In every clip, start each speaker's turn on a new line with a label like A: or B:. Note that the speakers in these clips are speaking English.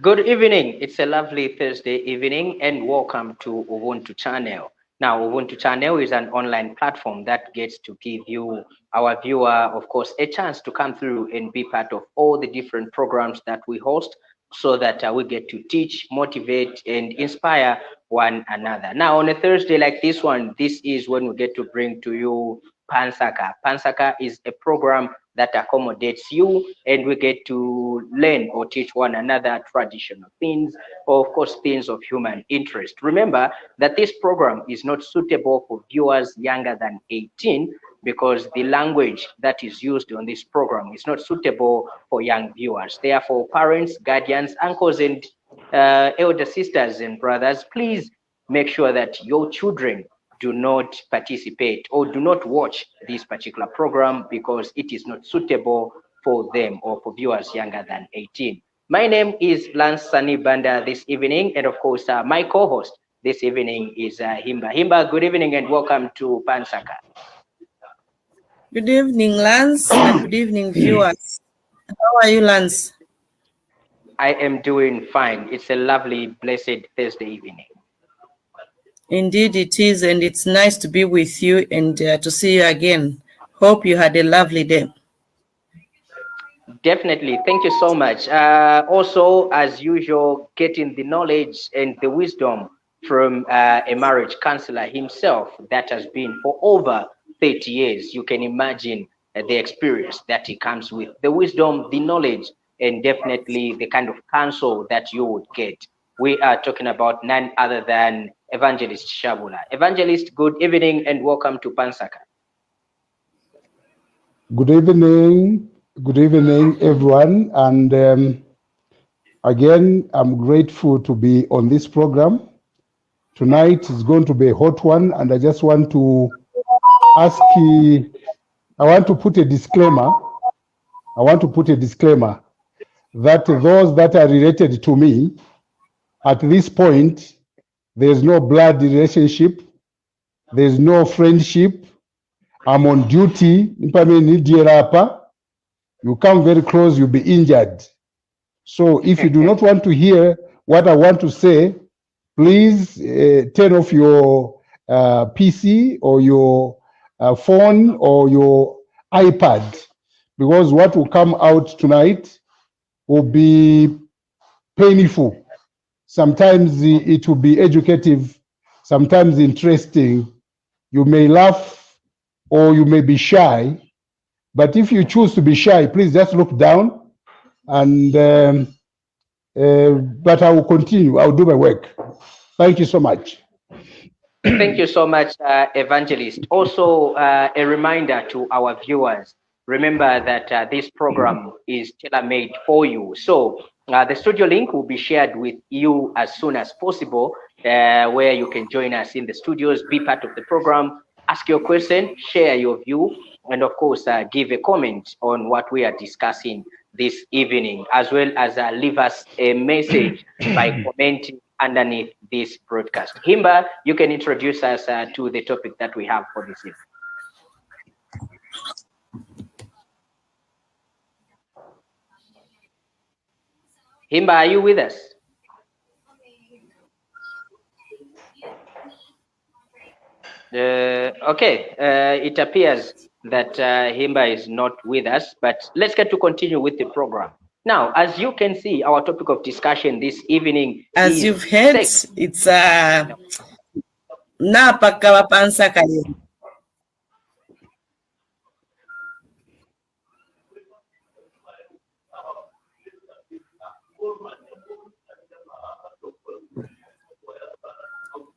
A: Good evening. It's a lovely Thursday evening, and welcome to Ubuntu Channel. Now, Ubuntu Channel is an online platform that gets to give you, our viewer, of course, a chance to come through and be part of all the different programs that we host so that we get to teach, motivate, and inspire one another. Now, on a Thursday like this one, this is when we get to bring to you Pansaka. Pansaka is a program that accommodates you, and we get to learn or teach one another traditional things, or of course things of human interest. Remember that this program is not suitable for viewers younger than 18 because the language that is used on this program is not suitable for young viewers. Therefore, parents, guardians, uncles, and elder sisters and brothers, please make sure that your children do not participate or do not watch this particular program because it is not suitable for them or for viewers younger than 18. My name is Lance Sani Banda this evening, and of course, my co-host this evening is Himba. Himba, good evening and welcome to Pansaka.
B: Good evening, Lance, and good evening, viewers. How are you, Lance?
A: I am doing fine. It's a lovely, blessed Thursday evening.
B: Indeed, it is, and it's nice to be with you and to see you again. Hope you had a lovely day.
A: Definitely. Thank you so much. Also, as usual, getting the knowledge and the wisdom from a marriage counselor himself that has been for over 30 years. You can imagine the experience that he comes with, the wisdom, the knowledge, and definitely the kind of counsel that you would get. We are talking about none other than Evangelist Shabula. Evangelist, good evening and welcome to Pansaka.
C: Good evening. Good evening, everyone. And again, I'm grateful to be on this program. Tonight is going to be a hot one, and I just want to ask you, I want to put a disclaimer. That those that are related to me, at this point, there's no blood relationship, there's no friendship. I'm on duty. You come very close, you'll be injured. So if you do not want to hear what I want to say, please turn off your PC or your phone or your iPad, because what will come out tonight will be painful. Sometimes it will be educative, sometimes interesting. You may laugh or you may be shy. But if you choose to be shy, please just look down. And but I will continue. I will do my work. Thank you so much.
A: Thank you so much, Evangelist. Also, a reminder to our viewers, remember that this program is tailor-made for you. So the studio link will be shared with you as soon as possible, where you can join us in the studios, be part of the program, ask your question, share your view, and of course, give a comment on what we are discussing this evening, as well as leave us a message by commenting underneath this broadcast. Himba, you can introduce us to the topic that we have for this evening. Himba, are you with us? Okay, it appears that Himba is not with us, but let's get to continue with the program. Now, as you can see, our topic of discussion this evening
B: as you've heard,
A: sex.
B: It's Napaka Pansaka.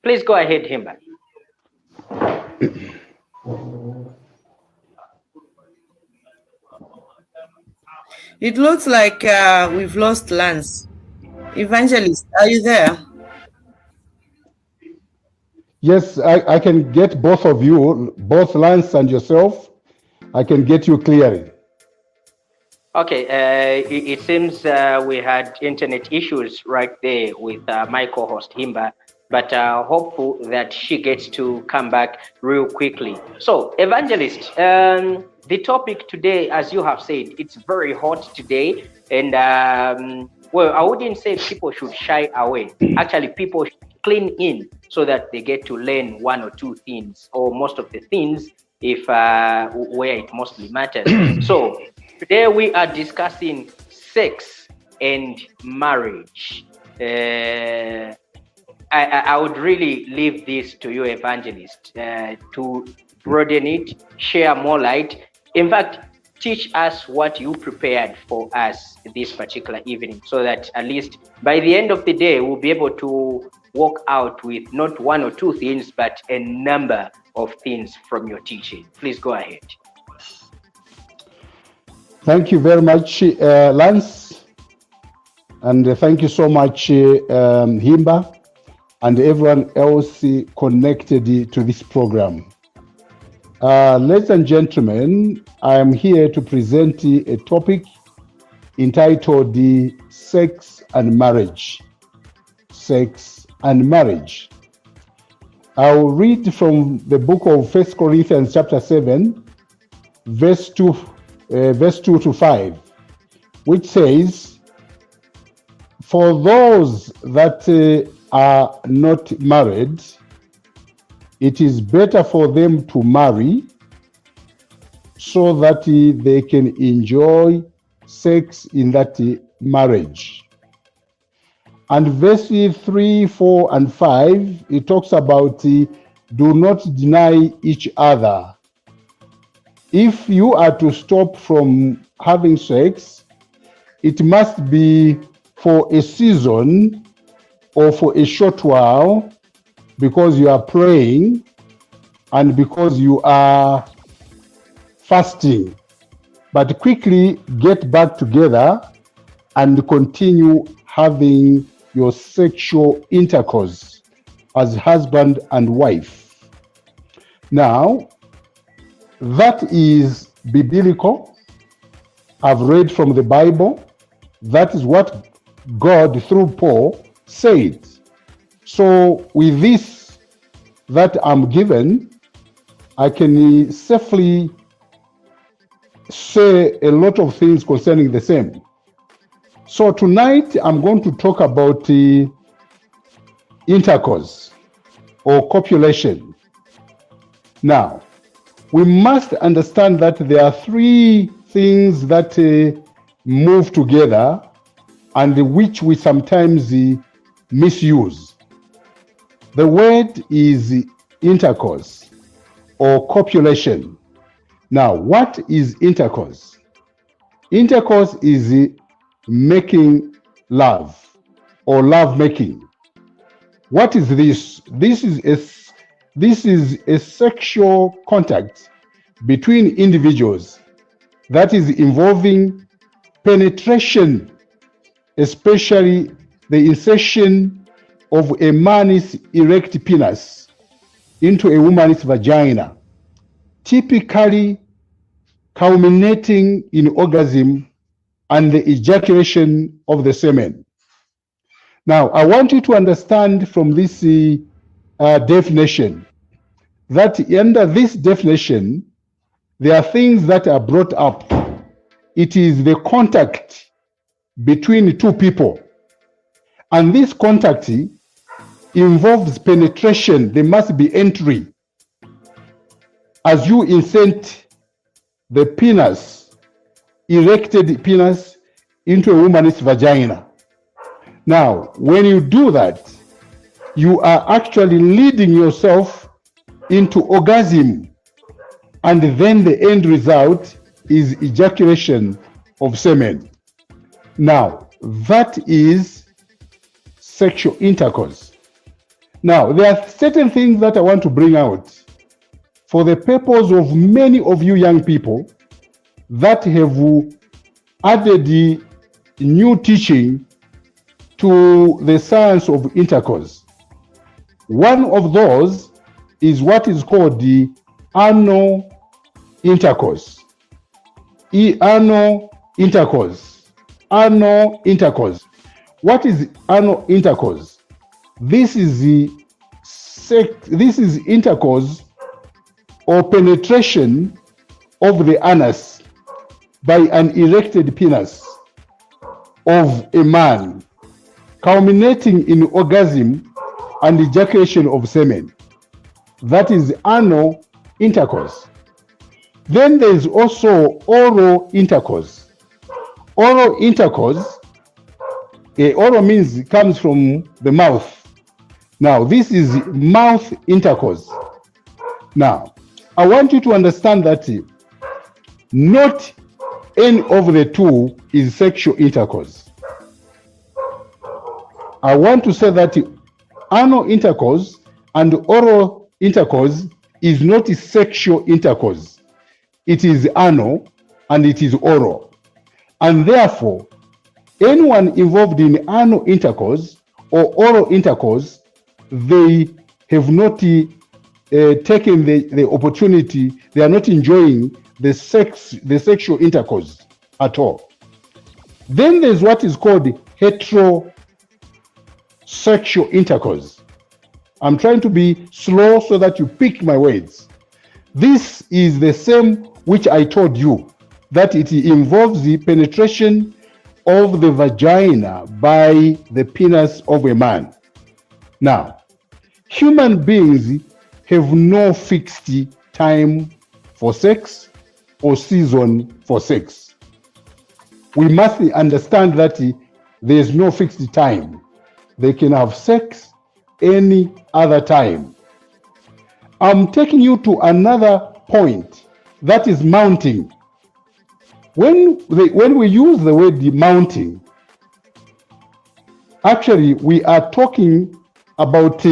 A: Please go ahead, Himba.
B: It looks like we've lost Lance. Evangelist, are you there?
C: Yes, I can get both of you, both Lance and yourself. I can get you clearly.
A: Okay, it seems we had internet issues right there with my co-host Himba, but hopeful that she gets to come back real quickly. So, Evangelist, the topic today, as you have said, it's very hot today, and well, I wouldn't say people should shy away. Actually, people should clean in so that they get to learn one or two things, or most of the things, if where it mostly matters. So today we are discussing sex and marriage. I would really leave this to you, Evangelist, to broaden it, share more light. In fact, teach us what you prepared for us this particular evening, so that at least by the end of the day, we'll be able to walk out with not one or two things, but a number of things from your teaching. Please go ahead.
C: Thank you very much, Lance. And thank you so much, Himba, and everyone else connected to this program. Ladies and gentlemen, I am here to present a topic entitled Sex and Marriage. Sex and Marriage. I'll read from the book of 1 Corinthians chapter 7, verse 2 to 5, which says, "For those that are not married, it is better for them to marry so that they can enjoy sex in that marriage." And verses 3, 4, and 5, it talks about do not deny each other. If you are to stop from having sex, it must be for a season or for a short while, because you are praying and because you are fasting. But quickly get back together and continue having your sexual intercourse as husband and wife. Now, that is biblical. I've read from the Bible. That is what God, through Paul, said. So with this that I'm given, I can safely say a lot of things concerning the same. So tonight I'm going to talk about intercourse or copulation. Now, we must understand that there are three things that move together and which we sometimes misuse. The word is intercourse or copulation. Now, what is intercourse? Intercourse is making love or love making. What is this? This is a sexual contact between individuals that is involving penetration, especially the insertion of a man's erect penis into a woman's vagina, typically culminating in orgasm and the ejaculation of the semen. Now, I want you to understand from this definition that under this definition, there are things that are brought up. It is the contact between two people. And this contact involves penetration. There must be entry. As you insert the penis, erected penis, into a woman's vagina. Now, when you do that, you are actually leading yourself into orgasm. And then the end result is ejaculation of semen. Now, that is sexual intercourse. Now, there are certain things that I want to bring out for the purpose of many of you young people that have added the new teaching to the science of intercourse. One of those is what is called the anal intercourse. Anal intercourse. Anal intercourse. What is anal intercourse? This is intercourse or penetration of the anus by an erected penis. of a man, culminating in orgasm and ejaculation of semen. That is anal intercourse. Then there is also oral intercourse. Oral intercourse, oral means it comes from the mouth. Now, this is mouth intercourse. Now, I want you to understand that not any of the two is sexual intercourse. I want to say that anal intercourse and oral intercourse is not sexual intercourse. It is anal and it is oral. And therefore, anyone involved in anal intercourse or oral intercourse, they have not taken the opportunity, they are not enjoying the sexual intercourse at all. Then there's what is called heterosexual intercourse. I'm trying to be slow so that you pick my words. This is the same which I told you, that it involves the penetration of the vagina by the penis of a man. Now, human beings have no fixed time for sex or season for sex. We must understand that there is no fixed time. They can have sex any other time. I'm taking you to another point, that is mounting. When we use the word mounting, actually we are talking about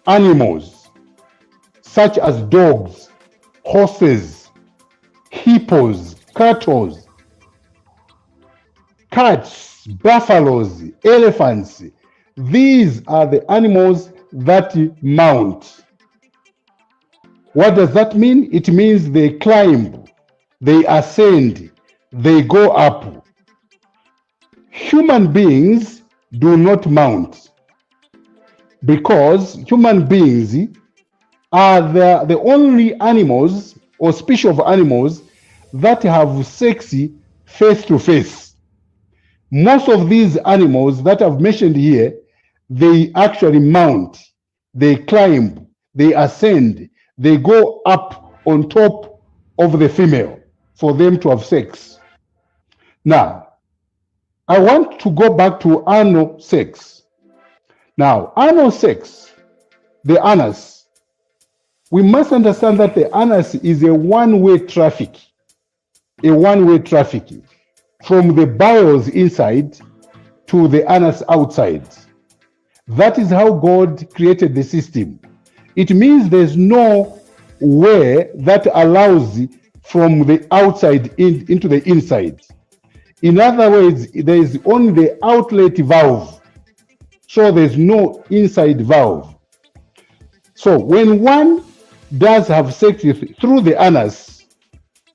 C: animals such as dogs, horses, hippos, cattle, cats, buffaloes, elephants. These are the animals that mount. What does that mean? It means they climb, they ascend, they go up. Human beings do not mount because human beings are the only animals or species of animals that have sex face to face. Most of these animals that I've mentioned here, they actually mount, they climb, they ascend, they go up on top of the female for them to have sex. Now, I want to go back to anal sex. Now, anal sex, the anus, we must understand that the anus is a one-way traffic, from the bowels inside to the anus outside. That is how God created the system. It means there's no way that allows from the outside into the inside. In other words, there is only the outlet valve. So there's no inside valve. So when one does have sex through the anus,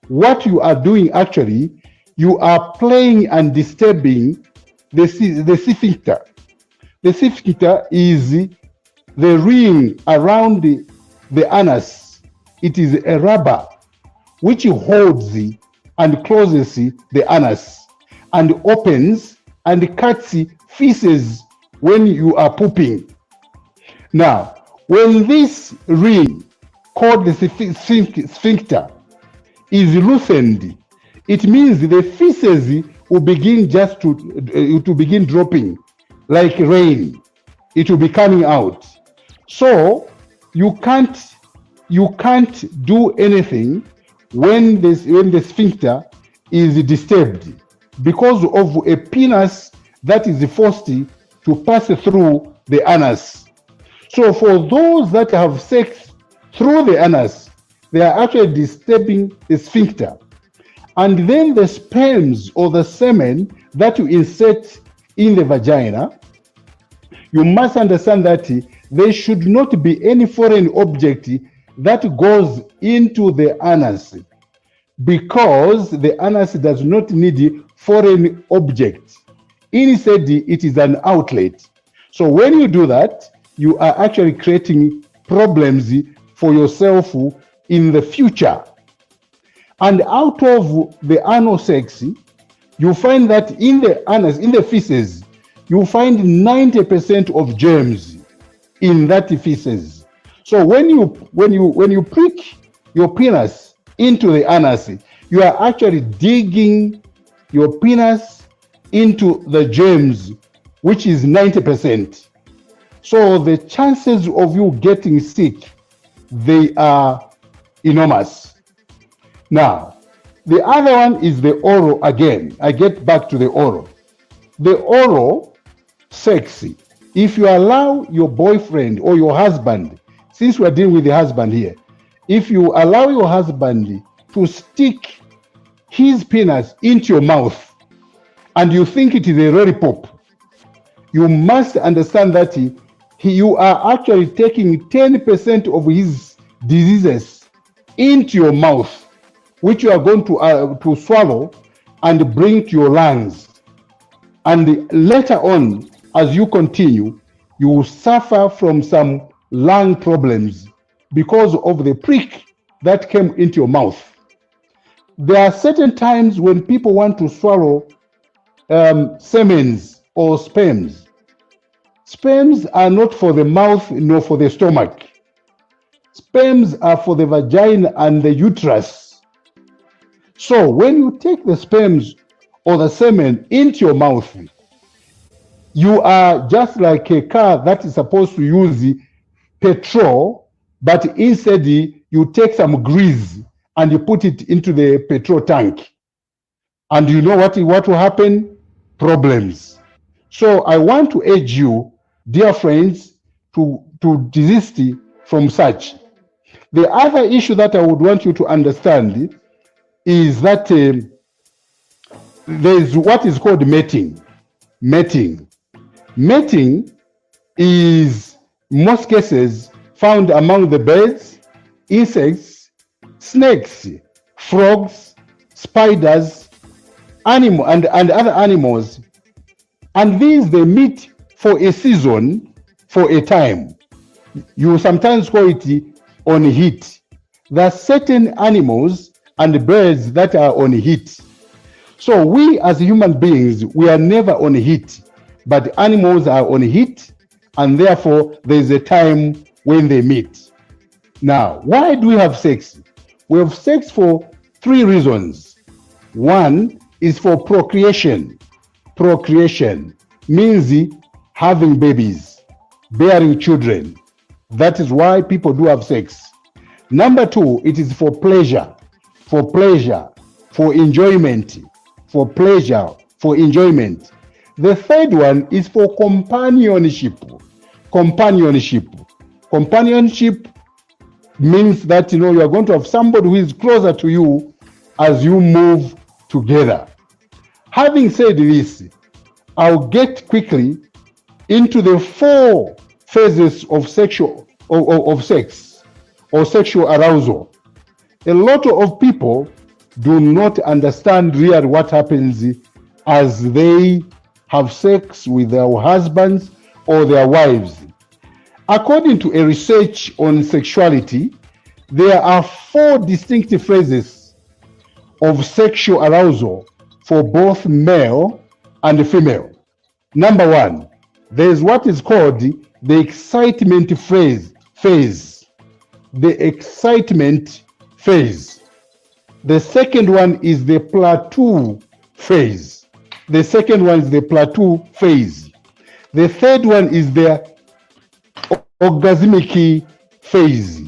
C: what you are doing actually, you are playing and disturbing the sphincter. The sphincter is the ring around the anus. It is a rubber which holds and closes the anus and opens and cuts feces when you are pooping. Now, when this ring called the sphincter is loosened, it means the feces will begin to begin dropping like rain. It will be coming out. So you can't do anything when the sphincter is disturbed because of a penis that is forced to pass through the anus. So for those that have sex through the anus, they are actually disturbing the sphincter. And then the sperms or the semen that you insert in the vagina, you must understand that there should not be any foreign object that goes into the anus, because the anus does not need foreign objects. Instead, it is an outlet. So when you do that, you are actually creating problems for yourself in the future. And out of the anal sex, you find that in the anus, in the feces, you find 90% of germs in that feces. So when you prick your penis into the anus, you are actually digging your penis into the germs, which is 90%. So the chances of you getting sick, they are enormous. Now, the other one is the oral again. I get back to the oral. The oral sex, if you allow your boyfriend or your husband, since we're dealing with the husband here, if you allow your husband to stick his penis into your mouth and you think it is a lollipop, you must understand that you are actually taking 10% of his diseases into your mouth, which you are going to swallow and bring to your lungs. And later on, as you continue, you will suffer from some lung problems because of the prick that came into your mouth. There are certain times when people want to swallow semens or sperms. Sperms are not for the mouth nor for the stomach. Sperms are for the vagina and the uterus. So when you take the sperms or the semen into your mouth, you are just like a car that is supposed to use petrol, but instead you take some grease and you put it into the petrol tank. And you know what will happen? Problems. So I want to urge you, dear friends, to desist from such. The other issue that I would want you to understand is that there is what is called mating. Mating is, in most cases, found among the birds, insects, snakes, frogs, spiders, and other animals. And these, they meet for a season, for a time. You sometimes call it on heat. There are certain animals and birds that are on heat. So we as human beings, we are never on heat, but animals are on heat, and therefore there is a time when they meet. Now, why do we have sex? We have sex for 3 reasons. One is for procreation. Procreation means having babies, bearing children. That is why people do have sex. Number 2, it is for pleasure, for enjoyment, for pleasure, for enjoyment. The third one is for companionship. Companionship means that you are going to have somebody who is closer to you as you move together. Having said this, I'll get quickly into the 4 phases of sex or sexual arousal. A lot of people do not understand really what happens as they have sex with their husbands or their wives. According to a research on sexuality, there are 4 distinctive phases of sexual arousal for both male and female. Number 1, there is what is called the excitement phase. The excitement phase. The second one is the plateau phase. The third one is the orgasmic phase.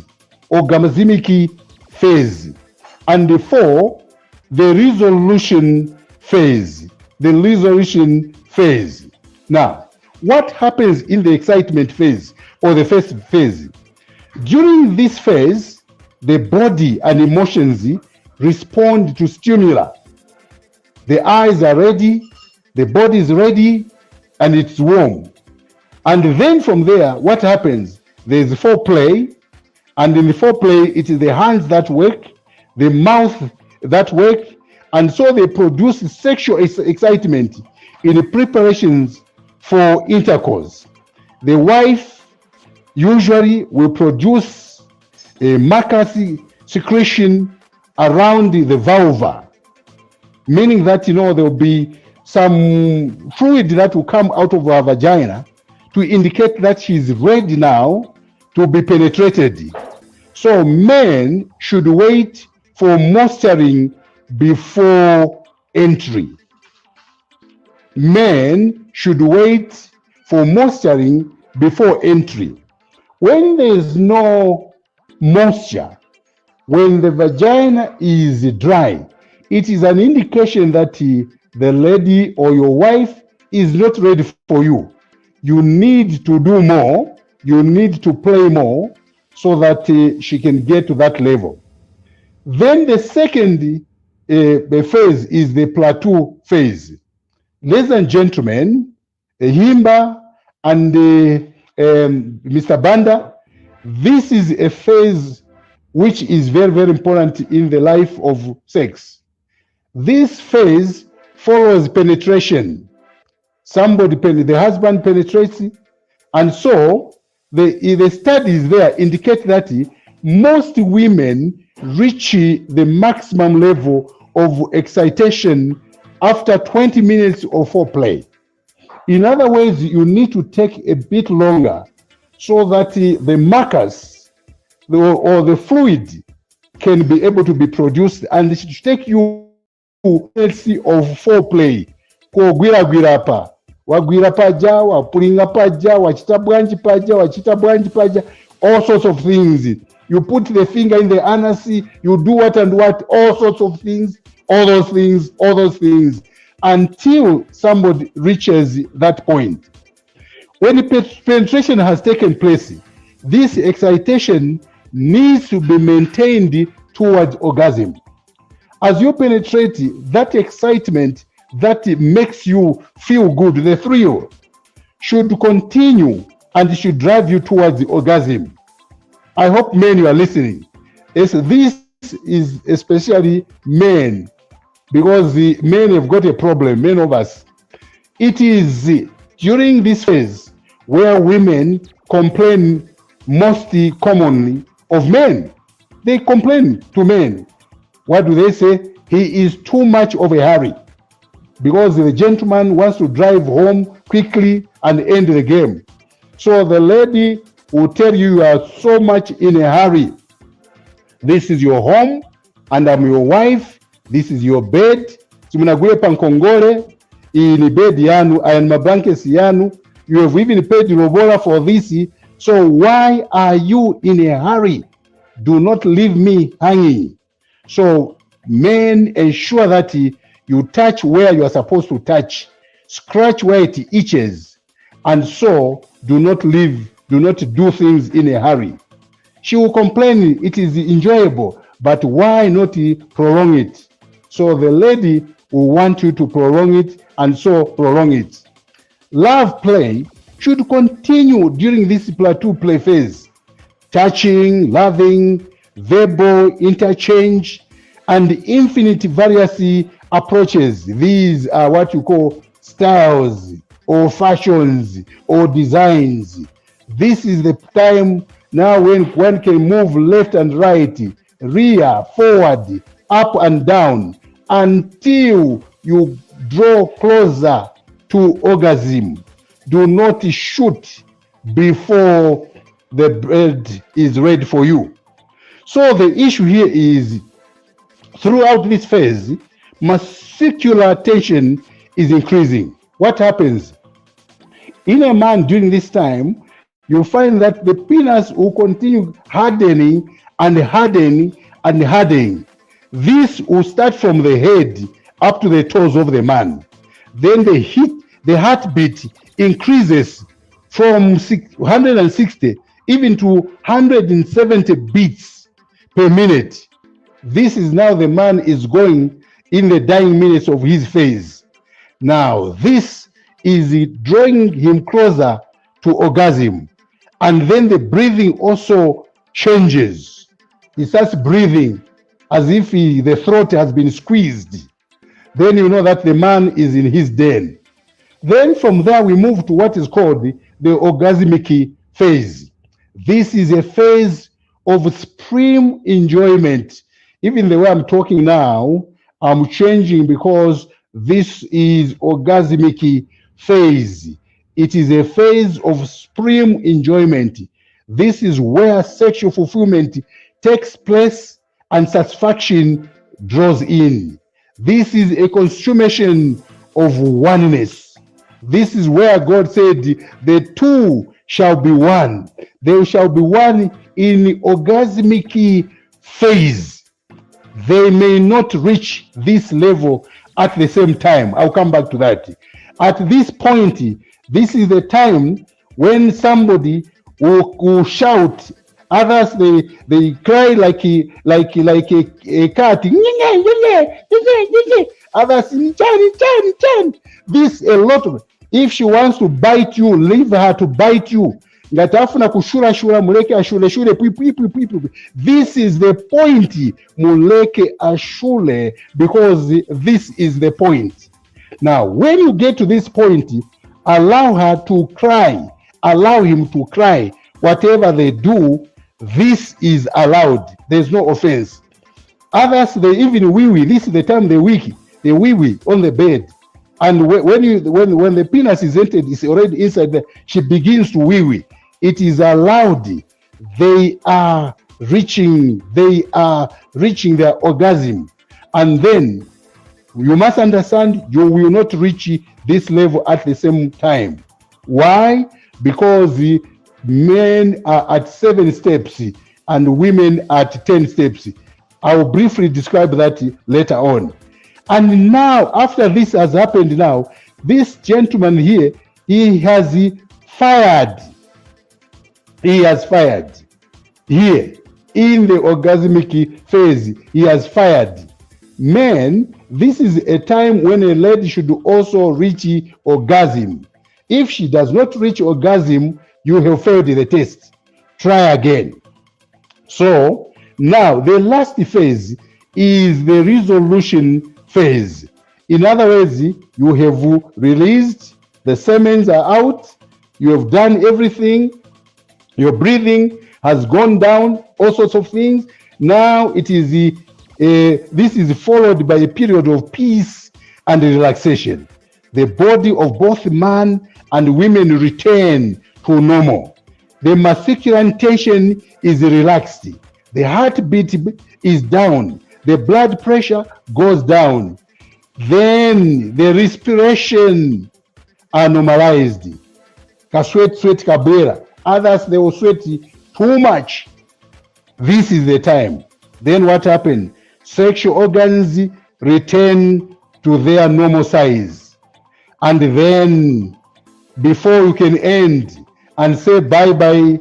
C: And the 4, the resolution phase. Now, what happens in the excitement phase or the first phase? During this phase, the body and emotions respond to stimuli. The eyes are ready, the body is ready, and it's warm. And then from there, what happens? There's foreplay, and in the foreplay, it is the hands that work, the mouth that work, and so they produce sexual excitement in the preparations for intercourse. The wife usually will produce a mucus secretion around the vulva. meaning that, there will be some fluid that will come out of her vagina to indicate that she's ready now to be penetrated. So men should wait for moisturizing before entry. Men should wait for moisturizing before entry. When there's no moisture, when the vagina is dry, it is an indication that the lady or your wife is not ready for you. You need to do more, you need to play more so that she can get to that level. Then the second phase is the plateau phase. Ladies and gentlemen, Himba and Mr. Banda, this is a phase which is very, very important in the life of sex. This phase follows penetration. The husband penetrates, and so the studies there indicate that most women reach the maximum level of excitation after 20 minutes of foreplay. In other words, you need to take a bit longer so that the mucus or the fluid can be able to be produced, and it should take you minutes of foreplay. Kogwira wagwira paja, wapulinga paja, wachita bwanji paja, all sorts of things. You put the finger in the anus, you do what and what, all sorts of things, all those things, until somebody reaches that point. When the penetration has taken place, this excitation needs to be maintained towards orgasm. As you penetrate, that excitement that makes you feel good, the thrill, should continue and should drive you towards the orgasm. I hope men, you are listening. This is especially men, because the men have got a problem, men of us. It is during this phase where women complain most commonly of men. They complain to men. What do they say? He is too much of a hurry, because the gentleman wants to drive home quickly and end the game. So the lady will tell you, you are so much in a hurry. This is your home, and I'm your wife. This is your bed. Simunagule pankongole, ini bed yanu, and mablankets yanu. You have even paid Robola for this. So why are you in a hurry? Do not leave me hanging. So men, ensure that you touch where you are supposed to touch, scratch where it itches, and so do not do things in a hurry. She will complain it is enjoyable, but why not prolong it? So the lady will want you to prolong it, and so prolong it. Love play should continue during this plateau play phase. Touching, loving, verbal interchange, and infinite various approaches. These are what you call styles or fashions or designs. This is the time now when one can move left and right, rear, forward, up and down, until you draw closer to orgasm. Do not shoot before the bread is ready for you. So the issue here is, throughout this phase, muscular tension is increasing. What happens? In a man during this time, you find that the penis will continue hardening and hardening and hardening. This will start from the head up to the toes of the man. Then the heartbeat increases from 160 even to 170 beats per minute. This is now the man is going in the dying minutes of his phase. Now, this is drawing him closer to orgasm. And then the breathing also changes. He starts breathing as if the throat has been squeezed. Then you know that the man is in his den. Then from there we move to what is called the orgasmic phase. This is a phase of supreme enjoyment. Even the way I'm talking now, I'm changing because this is orgasmic phase. It is a phase of supreme enjoyment. This is where sexual fulfillment takes place and satisfaction draws in. This is a consummation of oneness. This is where God said, the two shall be one. They shall be one in orgasmic phase. They may not reach this level at the same time. I'll come back to that. At this point, this is the time when somebody will shout. Others they cry like a cat. Others this a lot of. If she wants to bite you, leave her to bite you. Ngatafuna kushura shura muleke ashule shure pwi. This is the point, muleke ashule, because this is the point. Now, when you get to this point, allow her to cry, allow him to cry. Whatever they do, this is allowed. There's no offense. Others, they even wee. This is the time they wee on the bed. And when the penis is entered, it's already inside there, she begins to wee. It is allowed. They are reaching their orgasm. And then you must understand, you will not reach this level at the same time. Why? Because the men are at 7 steps and women at 10 steps. I will briefly describe that later on. And now, after this has happened now, this gentleman here, he has fired. He has fired. Here, in the orgasmic phase, he has fired. Men, this is a time when a lady should also reach orgasm. If she does not reach orgasm, you have failed the test. Try again. So, now the last phase is the resolution phase. In other words, you have released, the semens are out, you have done everything, your breathing has gone down, all sorts of things. Now it is this is followed by a period of peace and relaxation. The body of both man and women return to normal. The masculine tension is relaxed. The heartbeat is down. The blood pressure goes down. Then the respiration are normalized. Sweat kabera. Others, they will sweat too much. This is the time. Then what happened? Sexual organs return to their normal size. And then, before you can end and say bye-bye,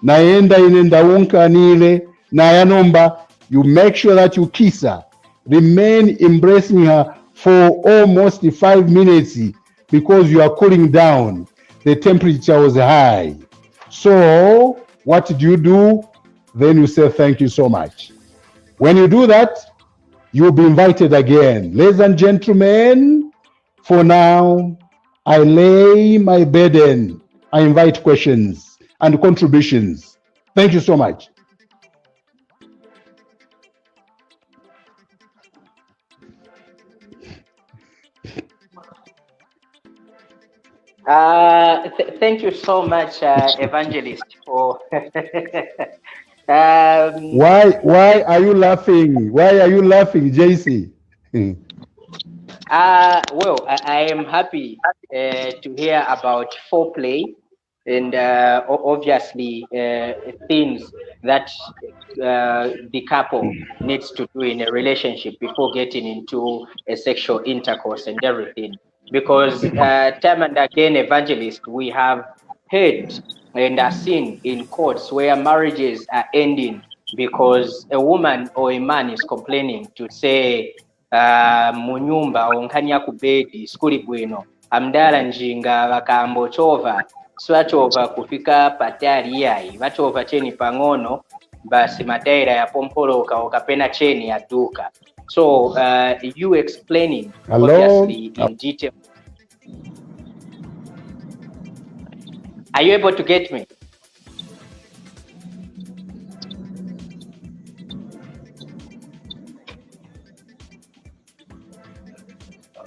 C: naenda inenda unka nile, nayanomba, you make sure that you kiss her. Remain embracing her for almost 5 minutes because you are cooling down. The temperature was high. So, what do? Then you say, thank you so much. When you do that, you'll be invited again. Ladies and gentlemen, for now, I lay my burden. I invite questions and contributions. Thank you so much.
A: Thank you so much, Evangelist, for.
C: Why are you laughing? Why are you laughing, JC?
A: Well, I am happy to hear about foreplay and obviously things that the couple needs to do in a relationship before getting into a sexual intercourse and everything. Because time and again, Evangelist, we have heard and are seen in courts where marriages are ending because a woman or a man is complaining to say munyumba onkanya ku bedi skuli bwino amdala njinga bakambo chova swachova kufika patali yayi bachova cheni pangono basi mataira ya pompoloka okapena cheni ya duka. So you explaining obviously in detail. Are you able to get me?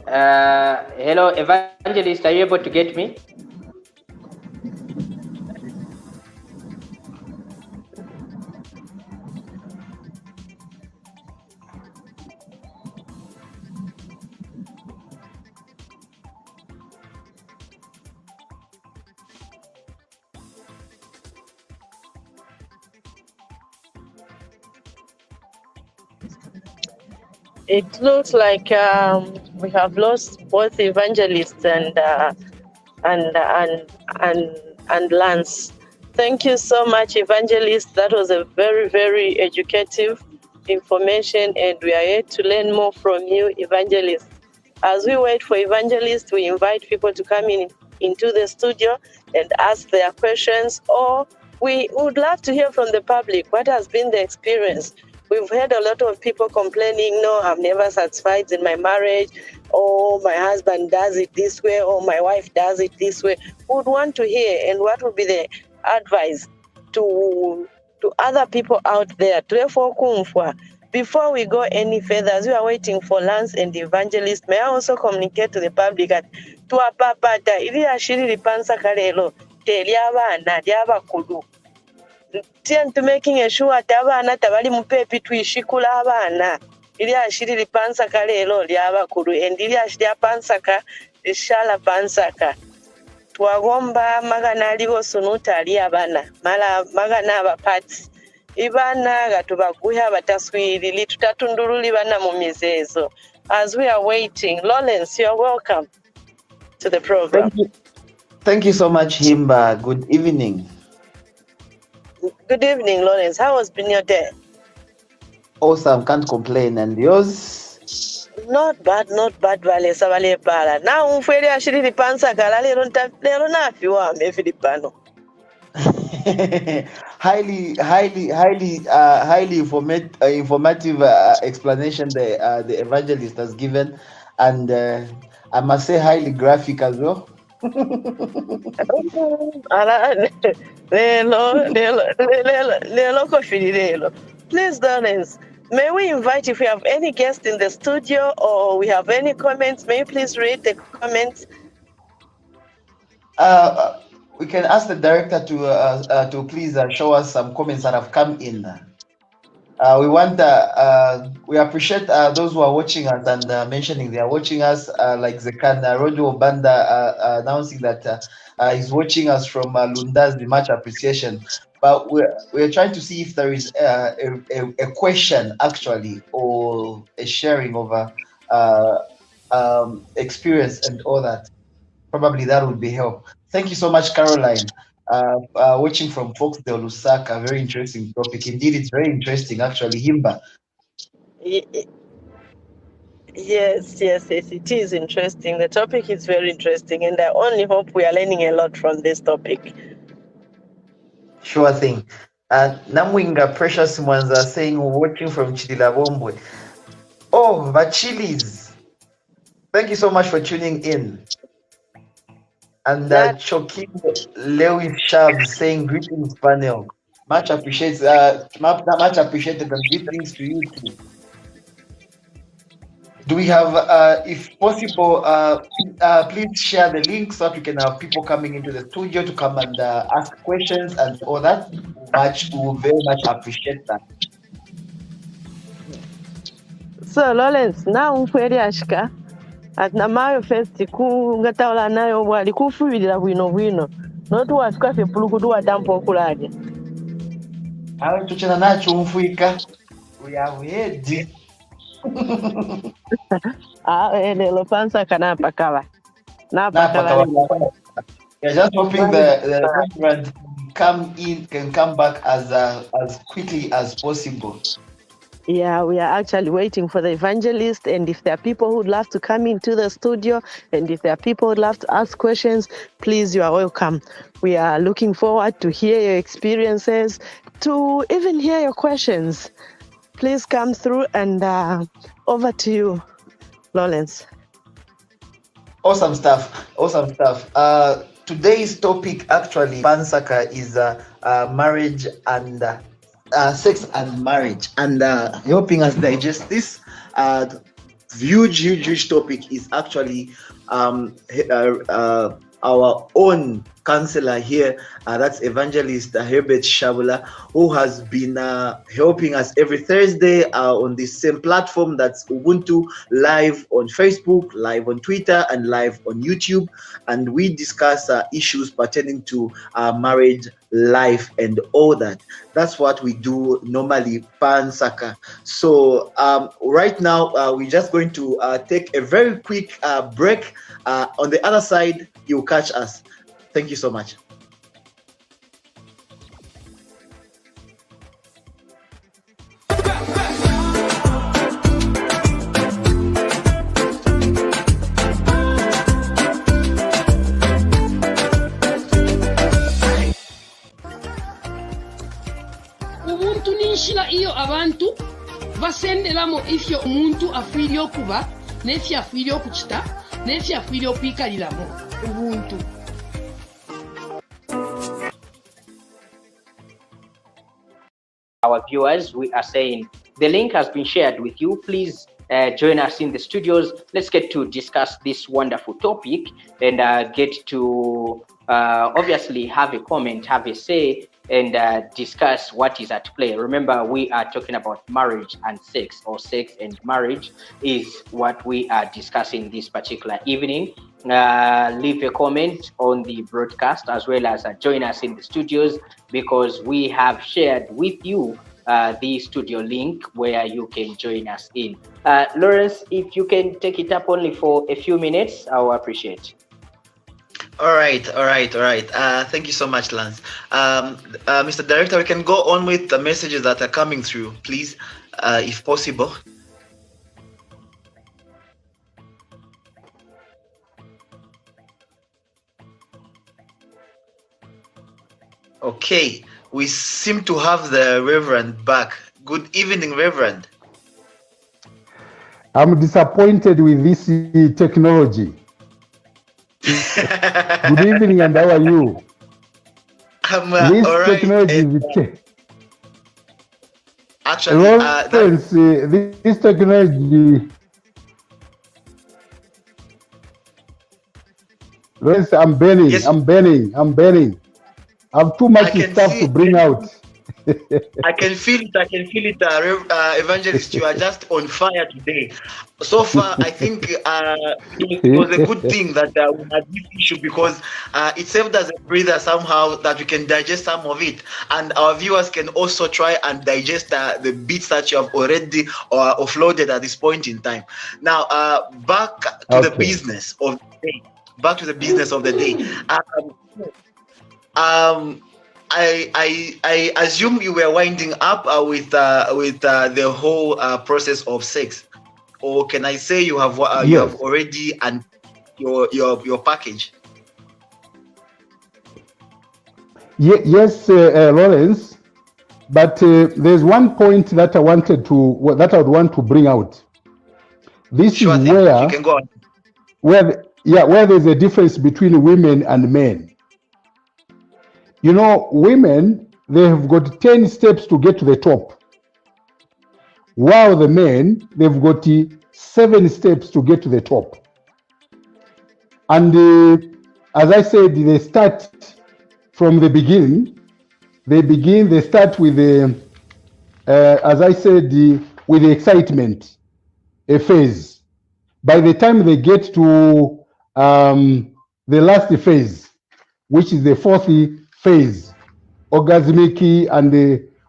A: Hello, Evangelist. Are you able to get me?
B: It looks like we have lost both Evangelist and and and Lance. Thank you so much, Evangelist. That was a very, very educative information, and we are here to learn more from you, Evangelist. As we wait for Evangelist, we invite people to come into the studio and ask their questions, or we would love to hear from the public. What has been the experience? We've heard a lot of people complaining, no, I'm never satisfied in my marriage, or my husband does it this way, or my wife does it this way. We would want to hear, and what would be the advice to other people out there? Before we go any further, as we are waiting for Lance and the Evangelist, may I also communicate to the public that tuapapata ili ashiri lipansa kalelo teli abana lyabakulu to making sure that abana tabali mupepi tuishikula abana ili ashiri lipansa kalelo lyabakulu and ili ashiri pansaka lishala pansaka twagomba magana aliwo sunuta ali abana mala magana abapati ibana gatubaguha bataswirili tutatundululi bana mu mizezo. As we are waiting, Lawrence, you're welcome to the program.
D: Thank you so much, Himba. Good evening.
B: Good evening, Lawrence. How has been your day?
D: Awesome, can't complain. And yours?
B: Not bad, vale sabale pala. Na umfeli ashiri lipansa kala lero na fiwa me filipano.
D: highly informative explanation the evangelist has given, and I must say highly graphic as well.
B: Please, Lawrence, may we invite, if we have any guests in the studio or we have any comments, may you please read the comments?
D: We can ask the director to please show us some comments that have come in. We appreciate those who are watching us and mentioning they are watching us, like Zekan Rojo Banda announcing that he's watching us from Lundazi. Much appreciation. But we're trying to see if there is a question actually, or a sharing of experience and all that. Probably that would be help. Thank you so much, Caroline. Watching from Foxdale, Lusaka, very interesting topic. Indeed, it's very interesting, actually, Himba.
B: Yes, it is interesting. The topic is very interesting, and I only hope we are learning a lot from this topic.
D: Sure thing. Namwinga Precious ones are saying, watching from Chilabombo. Oh, Bachilis. Thank you so much for tuning in. And Choking Lewis Shab saying, greetings, panel. Much appreciated, and greetings to you too. Do we have, if possible, please share the link so that we can have people coming into the studio to come and ask questions and all that. We will very much appreciate that.
B: So, Lawrence, now ashika. At namayo festi ku ngataola nayo wali kufuwilira bwino notu wafika fe pulukudu watampo okulaje
D: awe tuchena nacho mfuika uyawedi
B: lelo pansa kanapa kawa
D: You're just hoping the restaurant can come back as quickly as possible.
B: Yeah, we are actually waiting for the evangelist, and if there are people who'd love to come into the studio, and if there are people who'd love to ask questions, please, you are welcome. We are looking forward to hear your experiences, to even hear your questions. Please come through, and over to you, Lawrence.
D: Awesome stuff. Today's topic, actually, Nsaka, is marriage and sex and marriage, and helping us digest this. huge topic is actually our own counselor here, that's Evangelist Herbert Shabula, who has been helping us every Thursday on this same platform, that's Ubuntu, live on Facebook, live on Twitter, and live on YouTube. And we discuss issues pertaining to marriage, life, and all that. That's what we do normally, Nsaka. So right now, we're just going to take a very quick break. On the other side, you'll catch us. Thank you so much.
E: Ubuntu ninshira iyo abantu basenderamu ifyo omuntu afiirye okuba n'efyo afiirye okukita n'efyo afiirye okwikaliramu ubuntu.
A: Our viewers, we are saying the link has been shared with you. Please join us in the studios. Let's get to discuss this wonderful topic and get to obviously have a comment, have a say, and discuss what is at play. Remember, we are talking about marriage and sex, or sex and marriage is what we are discussing this particular evening. Leave a comment on the broadcast, as well as join us in the studios, because we have shared with you the studio link where you can join us in. Lawrence, if you can take it up only for a few minutes, I will appreciate.
D: All right. Thank you so much, Lance. Mr. Director, we can go on with the messages that are coming through, please, if possible. Okay, we seem to have the Reverend back. Good evening, Reverend.
C: I'm disappointed with this technology. Good evening, and how are you? This
D: all right.
C: technology
D: Actually,
C: this technology. Lawrence, I'm burning.
D: Yes.
C: I'm burning. I have too much stuff to bring out.
D: I can feel it, Evangelist. You are just on fire today. So far, I think it was a good thing that we had this issue, because it served as a breather somehow, that we can digest some of it, and our viewers can also try and digest the bits that you have already offloaded at this point in time. Now, back to the business of the day. I assume you were winding up with the whole process of sex, or can I say you have you have already and your package?
C: Yes, Lawrence. But there's one point that I would want to bring out. This
D: Sure
C: is
D: thing.
C: where
D: You can go on.
C: where there's a difference between women and men. You know, women, they have got 10 steps to get to the top, while the men, they've got 7 steps to get to the top. And as I said, they start from the beginning. They start with the, as I said, with the excitement, a phase. By the time they get to the last phase, which is the 4th phase, orgasmic, and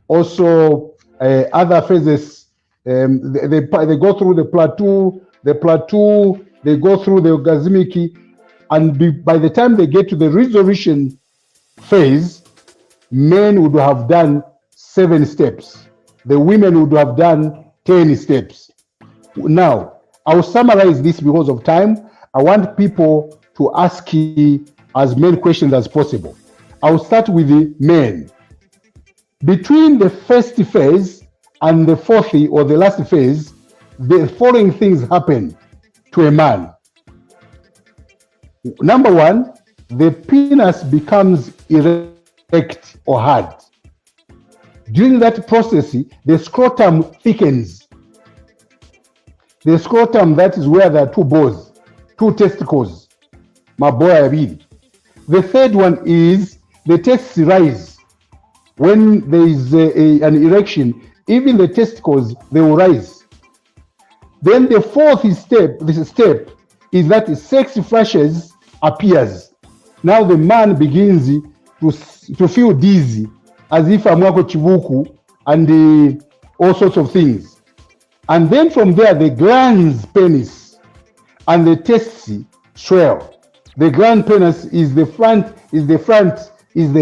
C: also other phases. They go through the plateau, they go through the orgasmic, and by the time they get to the resolution phase, men would have done 7 steps. The women would have done 10 steps. Now, I'll summarize this because of time. I want people to ask as many questions as possible. I'll start with the men. Between the first phase and the 4th or the last phase, the following things happen to a man. Number 1, the penis becomes erect or hard. During that process, the scrotum thickens. The scrotum, that is where there are two balls, two testicles. Maboya abili. The third one is the testes rise. When there is an erection, even the testicles, they will rise. Then the fourth step is that sex flashes appears. Now the man begins to feel dizzy, as if amwako chibuku, and all sorts of things. And then from there, the glans penis and the testes swell. The gland penis is the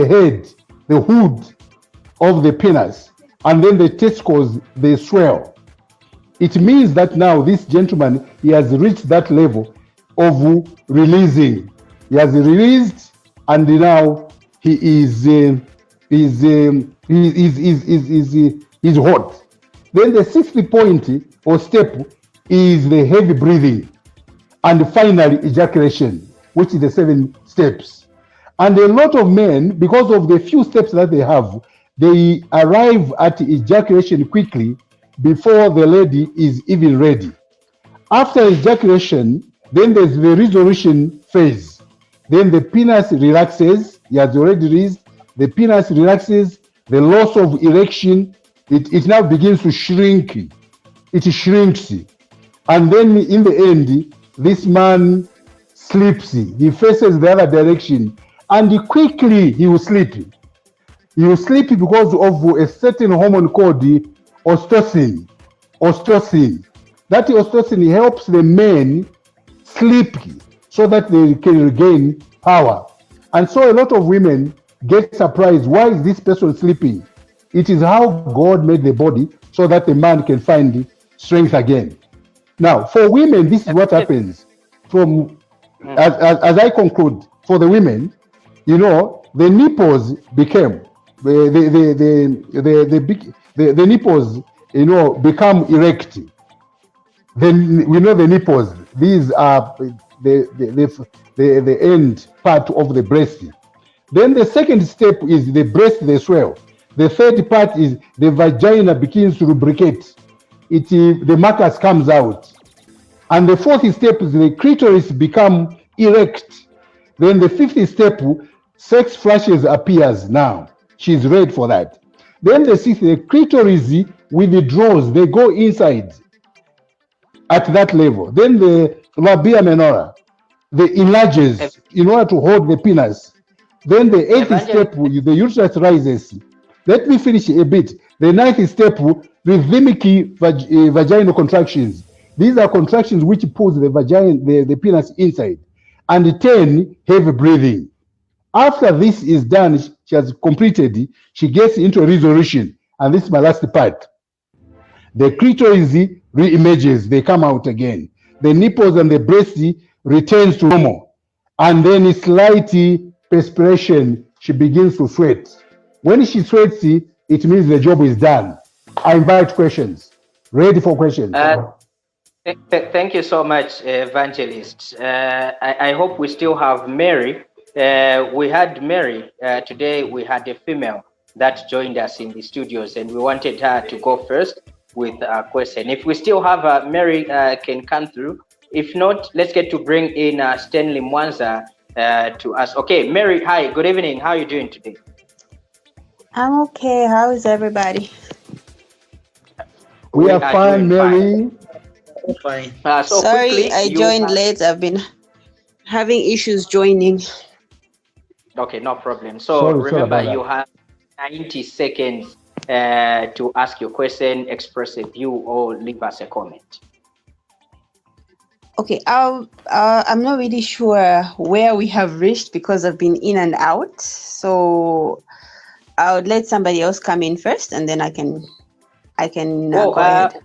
C: head, the hood of the penis, and then the testicles, they swell. It means that now this gentleman, he has reached that level of releasing. He has released, and now he is hot. Then the sixth point or step is the heavy breathing, and finally ejaculation, which is the 7 steps. And a lot of men, because of the few steps that they have, they arrive at ejaculation quickly before the lady is even ready. After ejaculation, then there's the resolution phase. Then the penis relaxes. He has already released. The penis relaxes. The loss of erection, it now begins to shrink. It shrinks. And then in the end, this man sleeps. He faces the other direction. And quickly he will sleep. He will sleep because of a certain hormone called oxytocin. That oxytocin helps the men sleep so that they can regain power. And so a lot of women get surprised. Why is this person sleeping? It is how God made the body so that the man can find strength again. Now, for women, this is what happens. As I conclude, for the women, the nipples became the nipples, become erect. Then we know the nipples. These are the end part of the breast. Then the second step is the breast, they swell. The third part is the vagina begins to lubricate. The mucus comes out. And the fourth step is the clitoris become erect. Then the fifth step, sex flashes appears now. She's ready for that. Then the sixth, the clitoris withdraws. They go inside at that level. Then the labia minora, the enlarges in order to hold the penis. Then the eighth step, the uterus rises. Let me finish a bit. The ninth step, rhythmic vaginal contractions. These are contractions which pulls the vagina, the penis inside. And 10, heavy breathing. After this is done, she has completed, she gets into a resolution. And this is my last part. The clitoris re-emerges, they come out again. The nipples and the breast returns to normal. And then a slight perspiration, she begins to sweat. When she sweats, it means the job is done. I invite questions. Ready for questions.
A: Thank you so much, Evangelist. I hope we still have Mary. We had Mary. Today we had a female that joined us in the studios, and we wanted her to go first with a question. If we still have Mary can come through. If not, let's get to bring in Stanley Mwanza to us. Okay, Mary, hi, good evening. How are you doing today?
F: I'm okay. How is everybody?
C: We are fine, Mary.
D: Fine.
A: So
F: sorry,
A: quickly,
F: I joined late. I've been having issues joining.
A: Okay, no problem. So remember, you have 90 seconds to ask your question, express a view, or leave us a comment.
F: Okay, I'm not really sure where we have reached because I've been in and out. So I would let somebody else come in first, and then I can go ahead.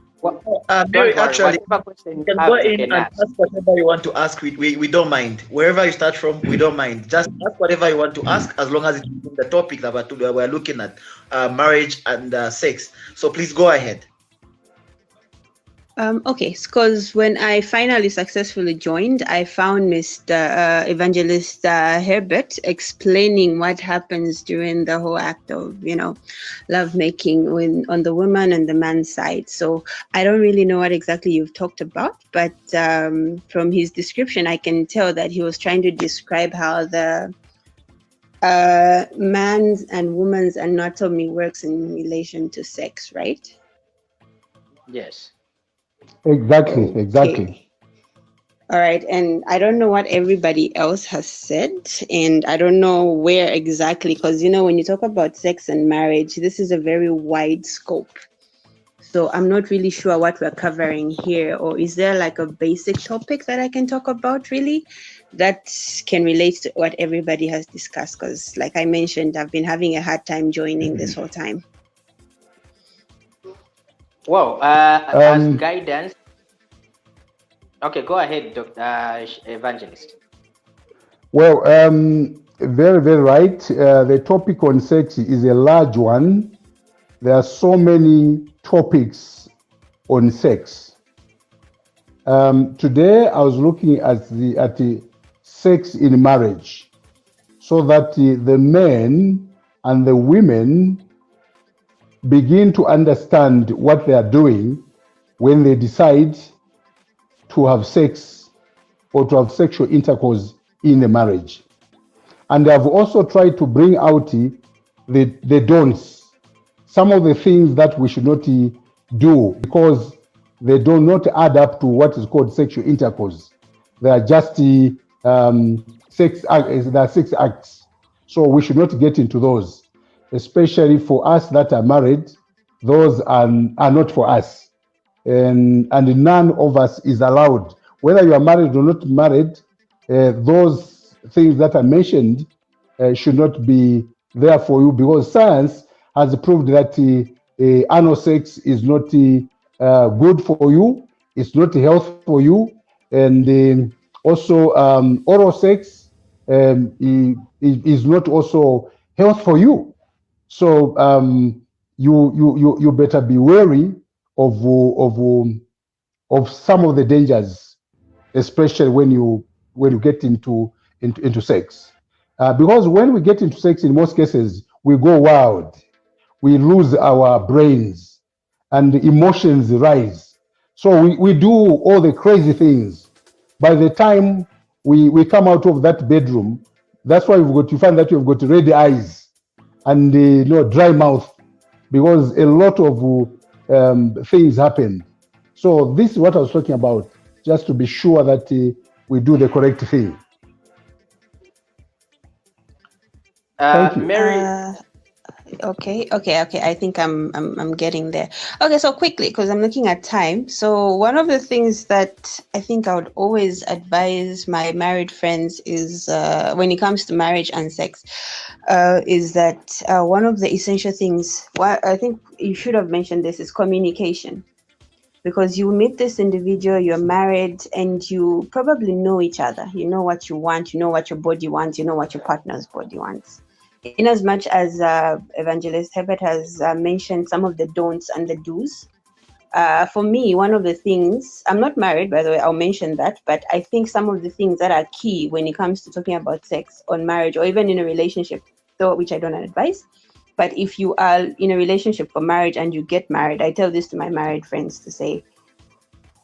D: Mary, actually, you can go in and ask whatever you want to ask. We don't mind. Wherever you start from, we don't mind. Just ask whatever you want to ask, as long as it's the topic that we're looking at, marriage and sex. So please go ahead.
F: Okay, because when I finally successfully joined, I found Mr. Evangelist Herbert explaining what happens during the whole act of, lovemaking on the woman and the man's side. So I don't really know what exactly you've talked about, but from his description, I can tell that he was trying to describe how the man's and woman's anatomy works in relation to sex, right?
A: Yes.
C: Exactly, exactly.
F: Okay. All right. And I don't know what everybody else has said, and I don't know where exactly, because, when you talk about sex and marriage, this is a very wide scope. So I'm not really sure what we're covering here, or is there like a basic topic that I can talk about really that can relate to what everybody has discussed? Because like I mentioned, I've been having a hard time joining this whole time.
A: Well, as guidance. Okay, go ahead, Dr. Evangelist.
C: Well, very, very right. The topic on sex is a large one. There are so many topics on sex. Today, I was looking at the sex in marriage, so that the men and the women begin to understand what they are doing when they decide to have sex or to have sexual intercourse in the marriage. And I've also tried to bring out the don'ts, some of the things that we should not do because they do not add up to what is called sexual intercourse. They are just sex acts. So we should not get into those, especially for us that are married. Those are not for us. And none of us is allowed, whether you are married or not married, those things that are mentioned should not be there for you, because science has proved that anal sex is not good for you, it's not health for you, and also oral sex is not also health for you. So you better be wary of some of the dangers, especially when you get into sex, because when we get into sex, in most cases we go wild, we lose our brains, and emotions rise. So we do all the crazy things. By the time we come out of that bedroom, that's why you find that you've got red eyes and dry mouth, because a lot of things happen. So this is what I was talking about, just to be sure that we do the correct thing. Thank you.
A: Mary.
F: Okay. I think I'm getting there. Okay, so quickly, because I'm looking at time. So one of the things that I think I would always advise my married friends is when it comes to marriage and sex, is that one of the essential things, I think you should have mentioned this, is communication. Because you meet this individual, you're married, and you probably know each other. You know what you want, you know what your body wants, you know what your partner's body wants. In as much as Evangelist Herbert has mentioned some of the don'ts and the do's, for me, one of the things, I'm not married, by the way, I'll mention that, but I think some of the things that are key when it comes to talking about sex on marriage or even in a relationship, though, which I don't advise, but if you are in a relationship for marriage and you get married, I tell this to my married friends to say,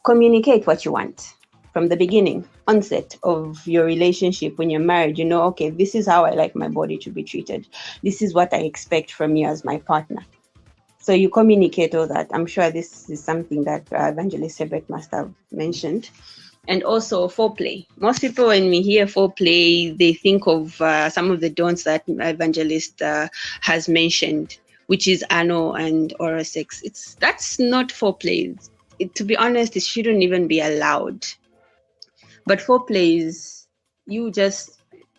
F: communicate what you want from the beginning, onset of your relationship. When you're married, okay, this is how I like my body to be treated. This is what I expect from you as my partner. So you communicate all that. I'm sure this is something that Evangelist Herbert must have mentioned. And also foreplay. Most people, when we hear foreplay, they think of some of the don'ts that Evangelist has mentioned, which is anal and oral sex. That's not foreplay. To be honest, it shouldn't even be allowed. But foreplay is you just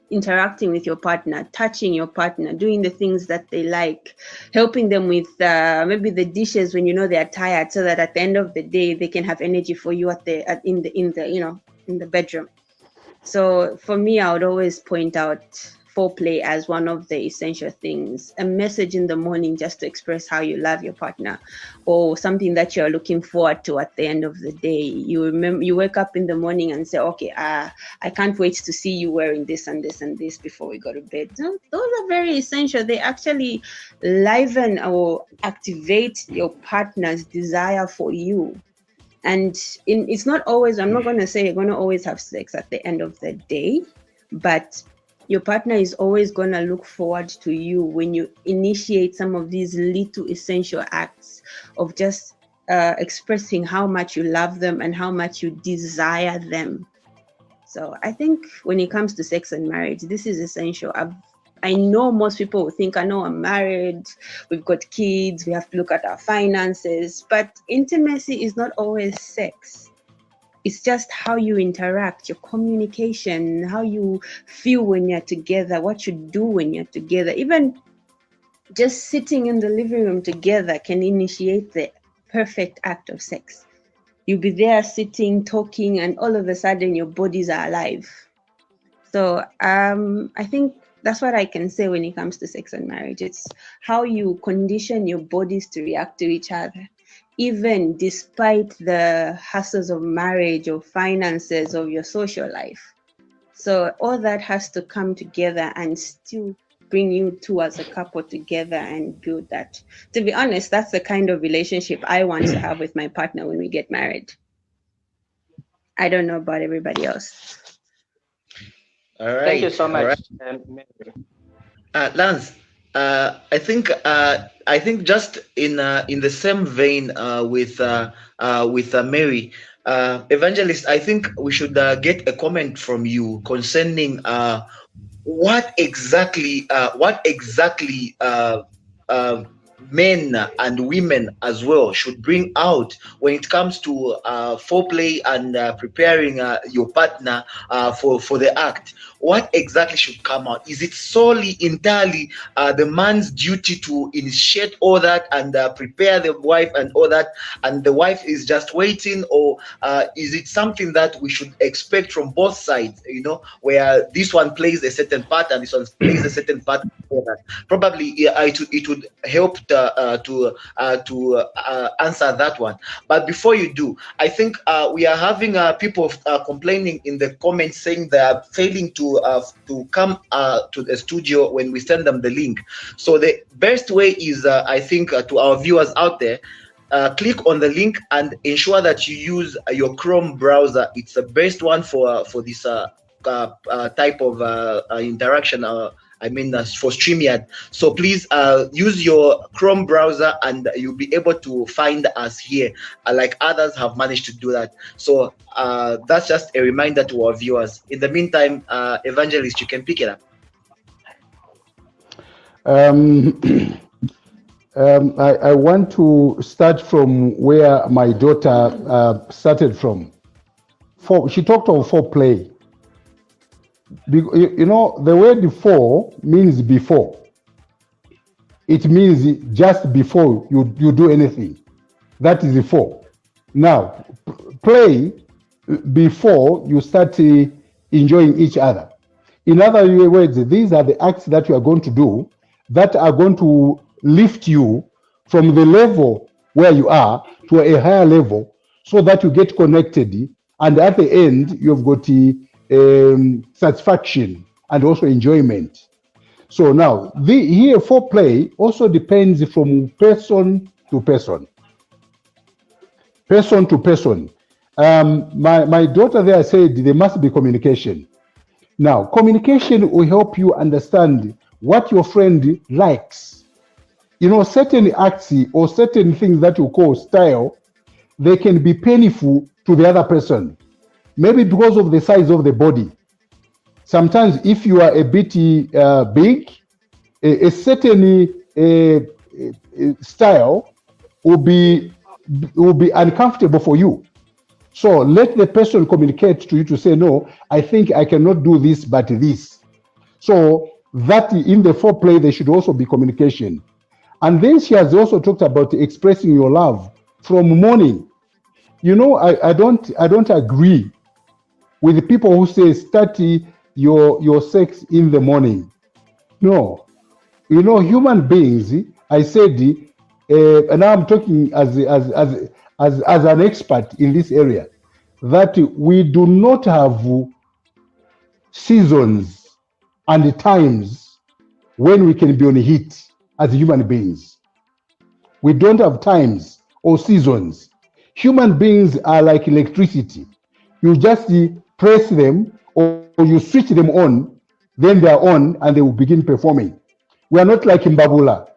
F: interacting with your partner, touching your partner, doing the things that they like, helping them with maybe the dishes when they are tired, so that at the end of the day they can have energy for you in the bedroom. So for me, I would always point out foreplay as one of the essential things. A message in the morning just to express how you love your partner, or something that you're looking forward to at the end of the day. You remember, you wake up in the morning and say, okay, I can't wait to see you wearing this and this and this before we go to bed. So those are very essential. They actually liven or activate your partner's desire for you. And it's not always, I'm not going to say you're going to always have sex at the end of the day, but your partner is always going to look forward to you when you initiate some of these little essential acts of just expressing how much you love them and how much you desire them. So I think when it comes to sex and marriage, this is essential. I know most people will think, I know I'm married, we've got kids, we have to look at our finances, but intimacy is not always sex. It's just how you interact, your communication, how you feel when you're together, what you do when you're together. Even just sitting in the living room together can initiate the perfect act of sex. You'll be there sitting, talking, and all of a sudden your bodies are alive. So I think that's what I can say when it comes to sex and marriage. It's how you condition your bodies to react to each other, even despite the hassles of marriage or finances of your social life. So all that has to come together and still bring you two as a couple together and build that. To be honest, that's the kind of relationship I want to have with my partner when we get married. I don't know about everybody else.
D: All right.
A: Thank you so much,
D: Mary. Lance, I think just in the same vein with Mary, Evangelist, I think we should get a comment from you concerning what exactly men and women as well should bring out when it comes to foreplay and preparing your partner for the act. What exactly should come out? Is it solely entirely the man's duty to initiate all that and prepare the wife and all that, and the wife is just waiting, or is it something that we should expect from both sides, where this one plays a certain part and this one plays a certain part? Probably it would help to answer that one. But before you do, I think we are having people complaining in the comments saying they are failing to come to the studio when we send them the link. So the best way is, I think, to our viewers out there, click on the link and ensure that you use your Chrome browser. It's the best one for this type of interaction. For StreamYard. So please use your Chrome browser and you'll be able to find us here, like others have managed to do that. So that's just a reminder to our viewers. In the meantime, Evangelist, you can pick it up.
C: I want to start from where my daughter started from. She talked of foreplay. The word "for" means before. It means just before you do anything. That is the for. Now, play before you start enjoying each other. In other words, these are the acts that you are going to do that are going to lift you from the level where you are to a higher level, so that you get connected, and at the end you've got satisfaction and also enjoyment. So now, here foreplay also depends from person to person. Person to person. My daughter there said there must be communication. Now, communication will help you understand what your friend likes. Certain acts or certain things that you call style, they can be painful to the other person. Maybe because of the size of the body. Sometimes if you are a bit big, a certain style will be uncomfortable for you. So let the person communicate to you to say, no, I think I cannot do this, but this. So that in the foreplay, there should also be communication. And then she has also talked about expressing your love from morning. I don't agree with the people who say start your sex in the morning. No. You know, human beings, I said, and now I'm talking as an expert in this area, that we do not have seasons and times when we can be on heat as human beings. We don't have times or seasons. Human beings are like electricity. You just press them or you switch them on, then they are on and they will begin performing. We are not like in Mbabula.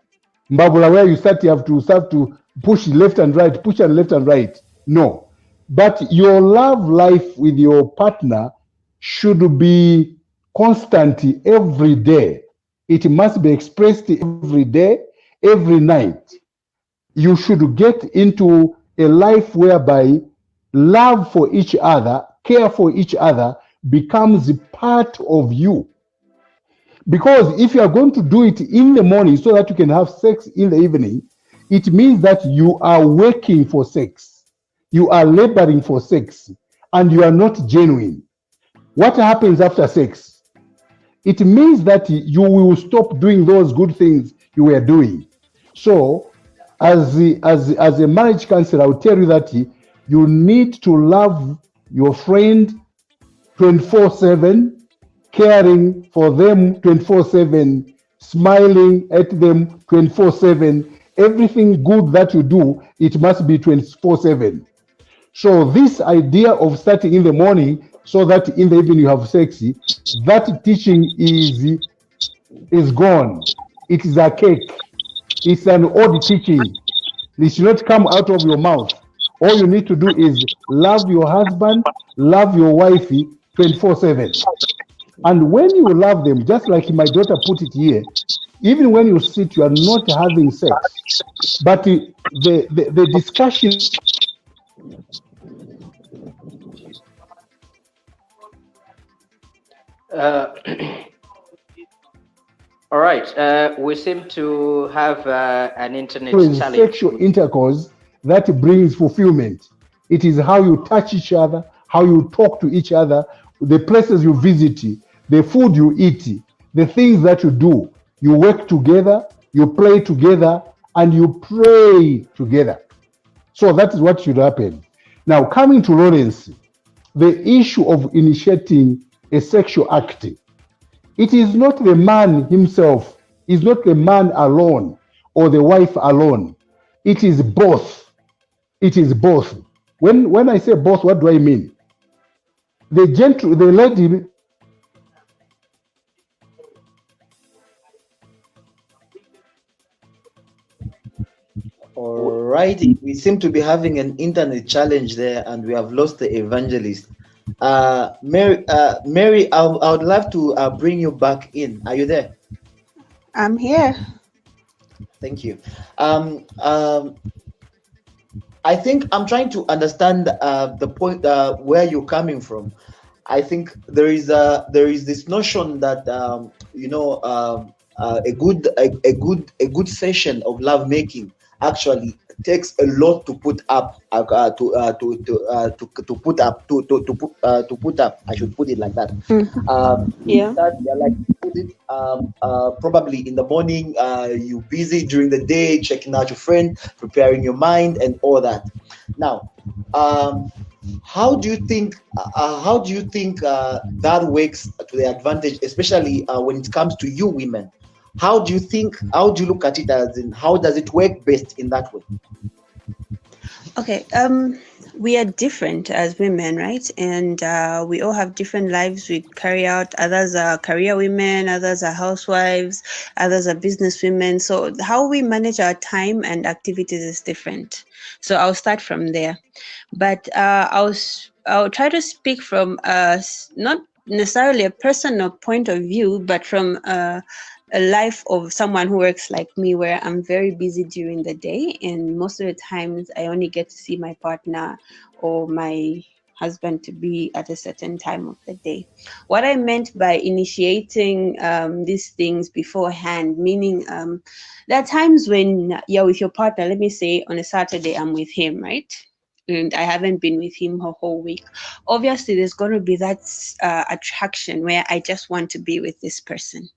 C: Mbabula, where you have to push left and right, push and left and right. No. But your love life with your partner should be constant every day. It must be expressed every day, every night. You should get into a life whereby love for each other, care for each other becomes part of you. Because if you are going to do it in the morning so that you can have sex in the evening, it means that you are working for sex. You are laboring for sex and you are not genuine. What happens after sex? It means that you will stop doing those good things you were doing. So, as a marriage counselor, I will tell you that you need to love your friend 24/7, caring for them 24/7, smiling at them 24/7. Everything good that you do, it must be 24/7. So this idea of starting in the morning so that in the evening you have sex, that teaching is gone. It is a cake. It's an old teaching. It should not come out of your mouth. All you need to do is love your husband, love your wife 24/7. And when you love them, just like my daughter put it here, even when you sit, you are not having sex. But the discussion.
A: All right. We seem to have an internet challenge.
C: Sexual intercourse that brings fulfillment. It is how you touch each other, how you talk to each other, the places you visit, the food you eat, the things that you do. You work together, you play together, and you pray together. So that is what should happen. Now, coming to Lawrence, the issue of initiating a sexual act. It is not the man himself, it's not the man alone or the wife alone. It is both. It is both. When I say both, what do I mean? The lady.
D: Alrighty, we seem to be having an internet challenge there, and we have lost the evangelist. Mary, I would love to bring you back in. Are you there?
F: I'm here.
D: Thank you. I think I'm trying to understand the point where you're coming from. I think there is this notion that a good session of love making actually takes a lot to put up to put up. I should put it like that.
F: Yeah.
D: Like put it probably in the morning. You're busy during the day, checking out your friend, preparing your mind, and all that. Now, how do you think that works to the advantage, especially when it comes to you women? How do you look at it, as in how does it work best in that way?
F: Okay. We are different as women, right? And we all have different lives we carry out. Others are career women, others are housewives, others are business women. So how we manage our time and activities is different. So I'll start from there. But I'll try to speak from not necessarily a personal point of view, but from a life of someone who works like me, where I'm very busy during the day, and most of the times I only get to see my partner or my husband to be at a certain time of the day. What I meant by initiating these things beforehand, meaning there are times when you're with your partner. Let me say on a Saturday I'm with him, right? And I haven't been with him a whole week. Obviously, there's going to be that attraction where I just want to be with this person.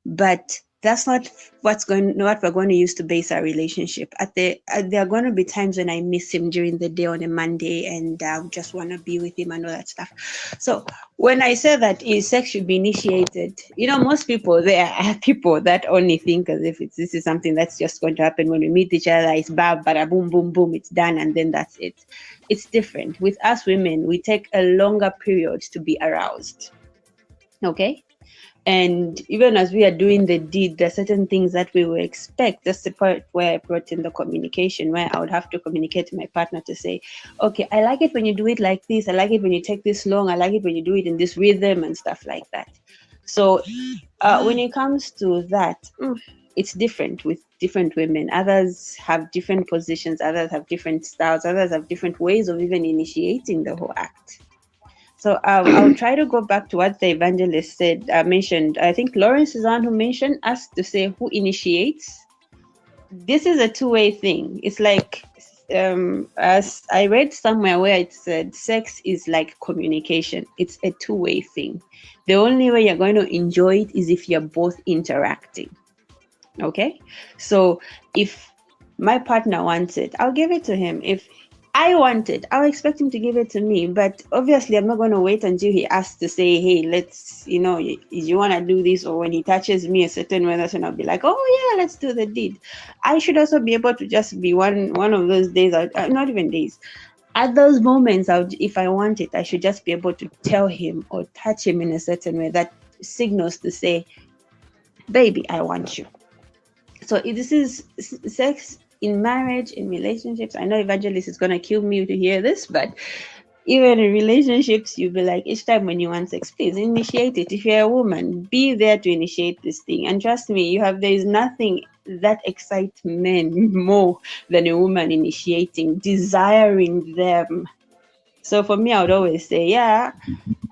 F: but that's not what we're going to use to base our relationship. There are going to be times when I miss him during the day on a Monday, and I just want to be with him and all that stuff. So when I say that sex should be initiated, most people, there are people that only think as if this is something that's just going to happen when we meet each other. It's bada boom, boom, boom, it's done, and then that's it. It's different. With us women, we take a longer period to be aroused. Okay? And even as we are doing the deed, there are certain things that we will expect. That's the part where I brought in the communication, where I would have to communicate to my partner to say, okay, I like it when you do it like this. I like it when you take this long. I like it when you do it in this rhythm and stuff like that. So when it comes to that, it's different with different women. Others have different positions. Others have different styles. Others have different ways of even initiating the whole act. So I'll try to go back to what the evangelist mentioned. I think Lawrence is the one who asked to say who initiates. This is a two-way thing. It's like, as I read somewhere where it said, sex is like communication. It's a two-way thing. The only way you're going to enjoy it is if you're both interacting. Okay? So if my partner wants it, I'll give it to him. If I want it, I'll expect him to give it to me. But obviously, I'm not going to wait until he asks to say, hey, let's, you want to do this? Or when he touches me a certain way, that's when I'll be like, oh, yeah, let's do the deed. I should also be able to just be one of those days, not even days. At those moments, if I want it, I should just be able to tell him or touch him in a certain way that signals to say, baby, I want you. So this is sex in marriage, in relationships. I know Evangelist is going to kill me to hear this, but even in relationships, you'll be like, each time when you want sex, please initiate it. If you're a woman, be there to initiate this thing. And trust me, there is nothing that excites men more than a woman initiating, desiring them. So for me, I would always say, yeah,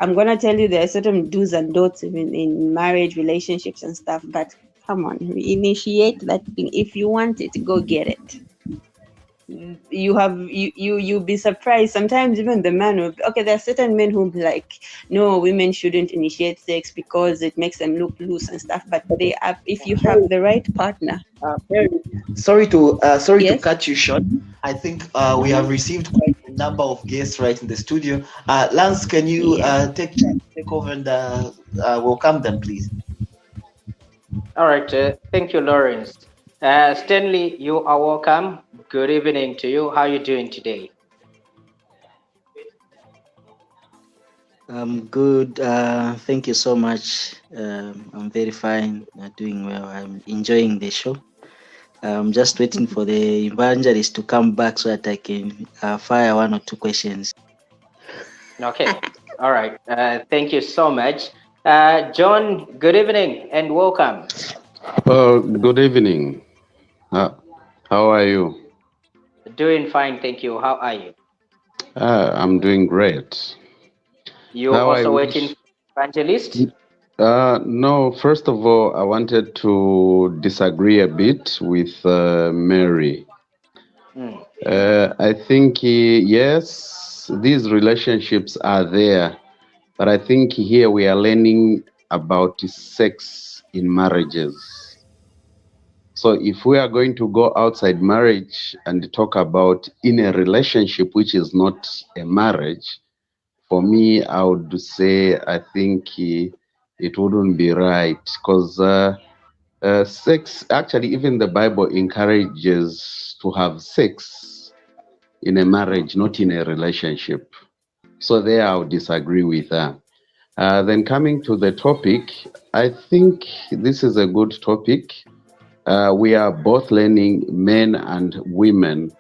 F: I'm going to tell you there are certain do's and don'ts in marriage, relationships and stuff, but come on, initiate that thing. If you want it, go get it. You'll be surprised. Sometimes even the man will there are certain men who will be like, no, women shouldn't initiate sex because it makes them look loose and stuff. But if you have the right partner.
D: Sorry to
F: Yes?
D: cut you short. I think we have received quite a number of guests right in the studio. Lance, can you take over and welcome them, please?
A: All right. Thank you, Lawrence. Stanley, you are welcome. Good evening to you. How are you doing today?
G: I'm good. Thank you so much. I'm very fine. Doing well. I'm enjoying the show. I'm just waiting for the evangelist to come back so that I can fire one or two questions.
A: Okay. All right. Thank you so much. John, good evening and welcome.
H: Good evening. How are you?
A: Doing fine, thank you. How are you?
H: I'm doing great.
A: You're also waiting for evangelist?
H: No, first of all, I wanted to disagree a bit with Mary. I think, yes, these relationships are there, but I think here we are learning about sex in marriages. So if we are going to go outside marriage and talk about in a relationship which is not a marriage, for me, I would say I think it wouldn't be right, because sex, actually, even the Bible encourages to have sex in a marriage, not in a relationship. So there I would disagree with that. Then coming to the topic, I think this is a good topic. We are both learning, men and women,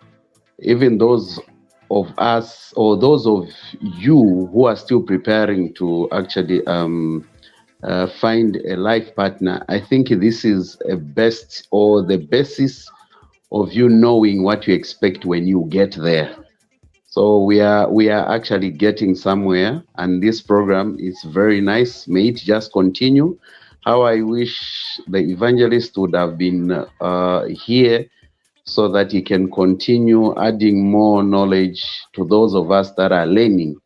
H: even those of us or those of you who are still preparing to actually find a life partner. I think this is a best or the basis of you knowing what you expect when you get there. So we are actually getting somewhere, and this program is very nice. May it just continue. How I wish the evangelist would have been here so that he can continue adding more knowledge to those of us that are learning.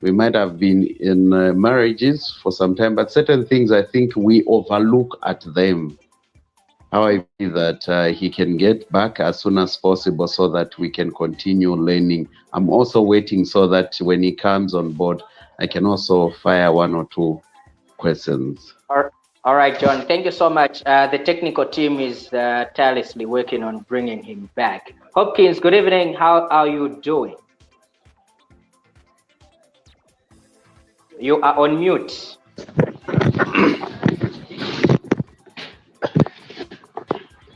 H: We might have been in marriages for some time, but certain things I think we overlook at them. How I feel that he can get back as soon as possible so that we can continue learning. I'm also waiting so that when he comes on board, I can also fire one or two questions.
A: All right, John, thank you so much. The technical team is tirelessly working on bringing him back. Hopkins, good evening. How are you doing? You are on mute.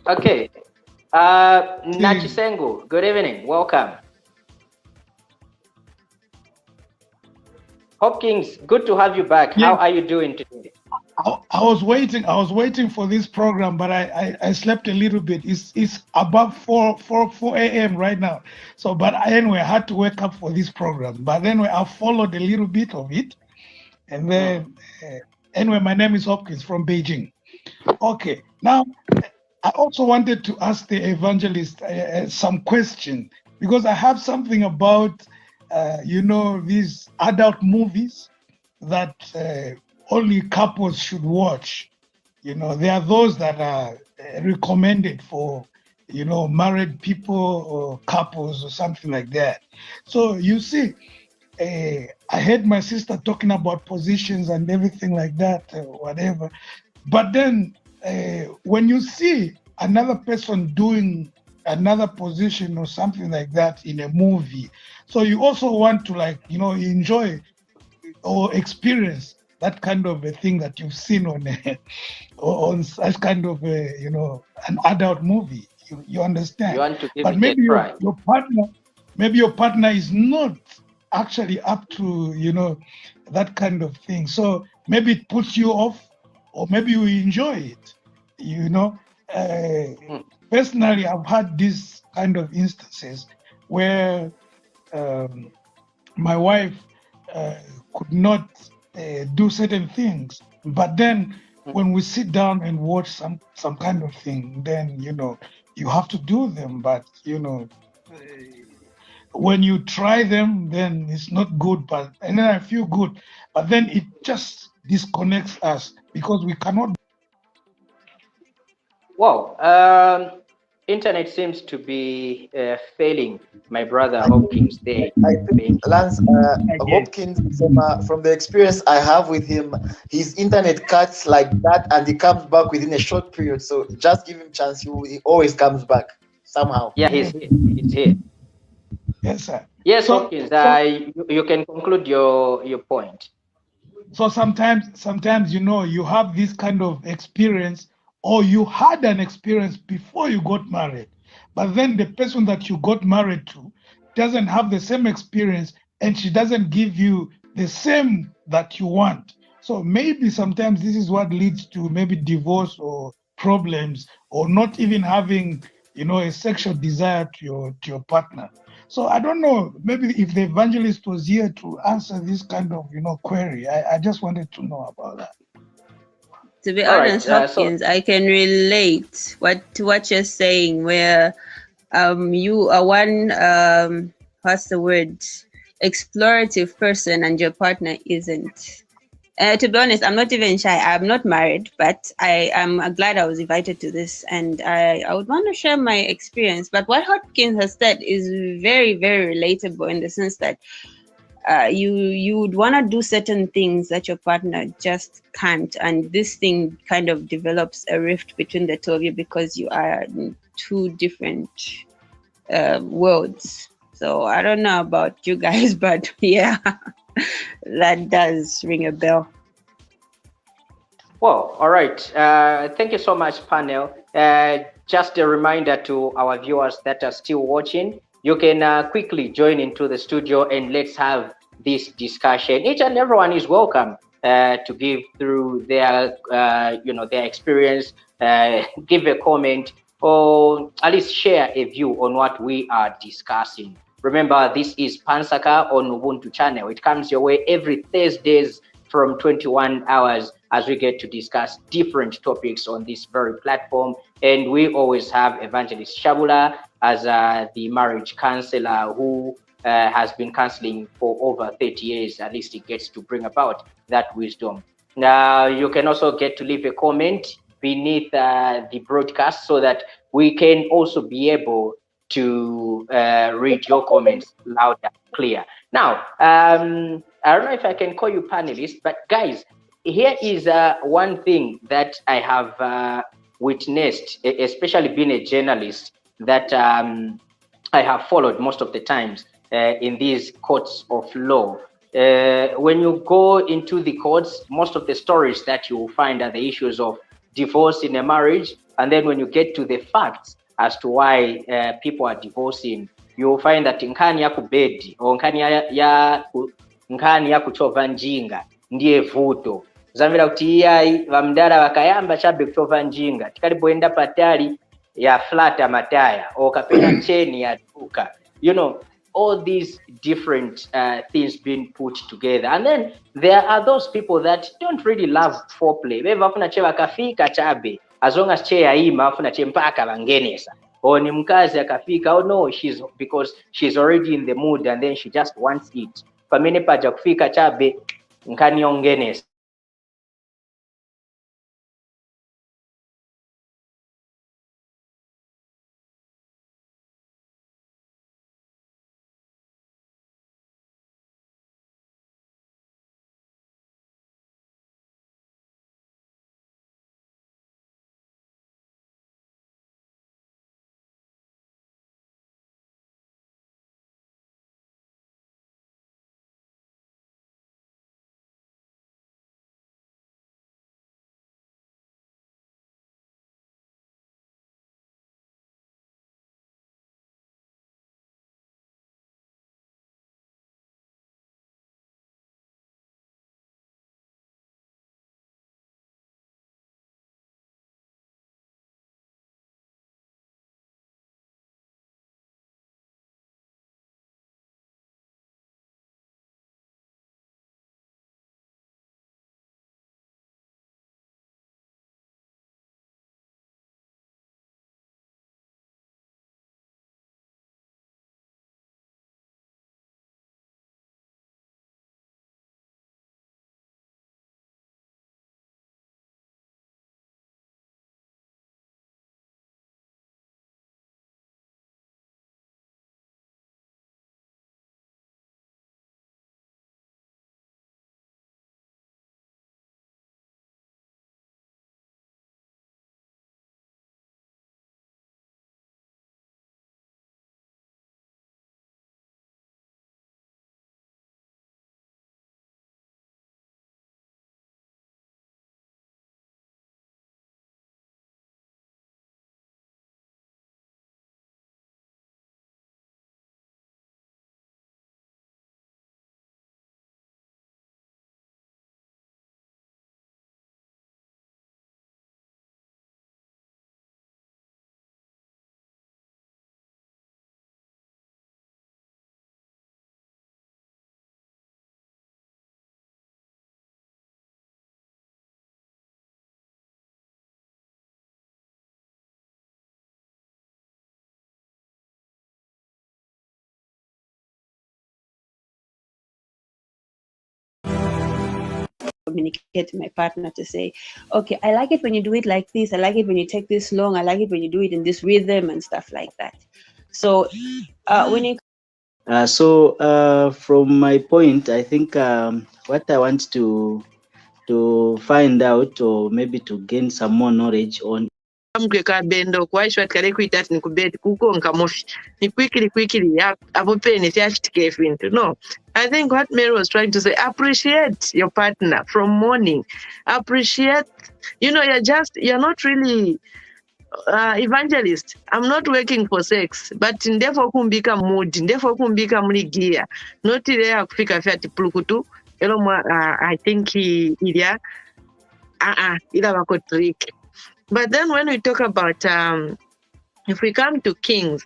A: Okay. Nachisengu, good evening. Welcome. Hopkins, good to have you back. How are you doing today?
I: I was waiting for this program, but I slept a little bit. It's above 4 a.m. right now. So, but anyway, I had to wake up for this program. But anyway, I followed a little bit of it. And then, anyway, my name is Hopkins from Beijing. Okay, now, I also wanted to ask the evangelist some question, because I have something about, these adult movies that only couples should watch. There are those that are recommended for, married people or couples or something like that. So you see, I heard my sister talking about positions and everything like that, whatever. But then when you see another person doing another position or something like that in a movie, so you also want to enjoy or experience that kind of a thing that you've seen on such kind of an adult movie. You understand?
A: You want to give
I: but
A: it
I: maybe
A: a try.
I: your partner is not actually up to that kind of thing. So maybe it puts you off, or maybe you enjoy it. Personally, I've had these kind of instances where my wife could not do certain things, but then when we sit down and watch some kind of thing, then you have to do them. But when you try them, then it's not good. And then I feel good, but then it just disconnects us because we cannot.
A: Wow. Internet seems to be failing my brother Hopkins there.
D: I think Lance Hopkins, from the experience I have with him, his internet cuts like that and he comes back within a short period. So just give him chance. He always comes back somehow.
A: Yeah, he's here.
I: Yes, sir.
A: Yes, Hopkins, you can conclude your point.
I: So sometimes you have this kind of experience, or you had an experience before you got married, but then the person that you got married to doesn't have the same experience, and she doesn't give you the same that you want. So maybe sometimes this is what leads to maybe divorce or problems, or not even having a sexual desire to your partner. So I don't know, maybe if the evangelist was here to answer this kind of query, I just wanted to know about that.
F: To be honest, Hopkins, I can relate to what you're saying, where you are one explorative person and your partner isn't. To be honest, I'm not even shy. I'm not married, but I'm glad I was invited to this, and I would want to share my experience. But what Hopkins has said is very, very relatable, in the sense that you would want to do certain things that your partner just can't, and this thing kind of develops a rift between the two of you because you are in two different worlds. So I don't know about you guys, but yeah, that does ring a bell.
A: Well, all right. Thank you so much, panel. Just a reminder to our viewers that are still watching, you can quickly join into the studio and let's have this discussion. Each and everyone is welcome to give through their, their experience, give a comment, or at least share a view on what we are discussing. Remember, this is Nsaka on Ubuntu channel. It comes your way every Thursdays from 21 hours as we get to discuss different topics on this very platform. And we always have Evangelist Shabula as the marriage counselor who has been counseling for over 30 years. At least it gets to bring about that wisdom. Now, you can also get to leave a comment beneath the broadcast so that we can also be able to read your comments loud and clear. Now, I don't know if I can call you panelists, but guys, here is one thing that I have witnessed, especially being a journalist, that I have followed most of the times in these courts of law. When you go into the courts, most of the stories that you will find are the issues of divorce in a marriage. And then when you get to the facts as to why people are divorcing, you will find that nkhani ya kubedi or nkhani ya kuchova njinga ndiye vuto. Zamvira kuti iyayi vamdala vakayamba chabe kuchova njinga tikalipoenda patali ya flata mataya or kapena cheni ya duka. You know, all these different things being put together. And then there are those people that don't really love foreplay. Vafuna che vakafika chabe, as long as che yaima afuna che mpaka vangenesa. Or ni mkazi akafika, oh no, because she's already in the mood and then she just wants it. Pamene paja kufika chabe, nkani ongenesa.
F: Communicate to my partner to say, okay, I like it when you do it like this. I like it when you take this long. I like it when you do it in this rhythm and stuff like that. So when you
G: from my point, I think what I want to find out or maybe to gain some more knowledge on
B: bendo kwaishwa tikade kuita ati nikubeti kukonka mofi ni quickly apopeni tiachitike vintu. No, I think what Mary was trying to say, appreciate your partner from morning. Appreciate, you're not really evangelist. I'm not working for sex, but ndefo kumbika mood, ndefo kumbika mligia, not there kufika fiati pulukutu I think ila wako trick. But then when we talk about if we come to kings,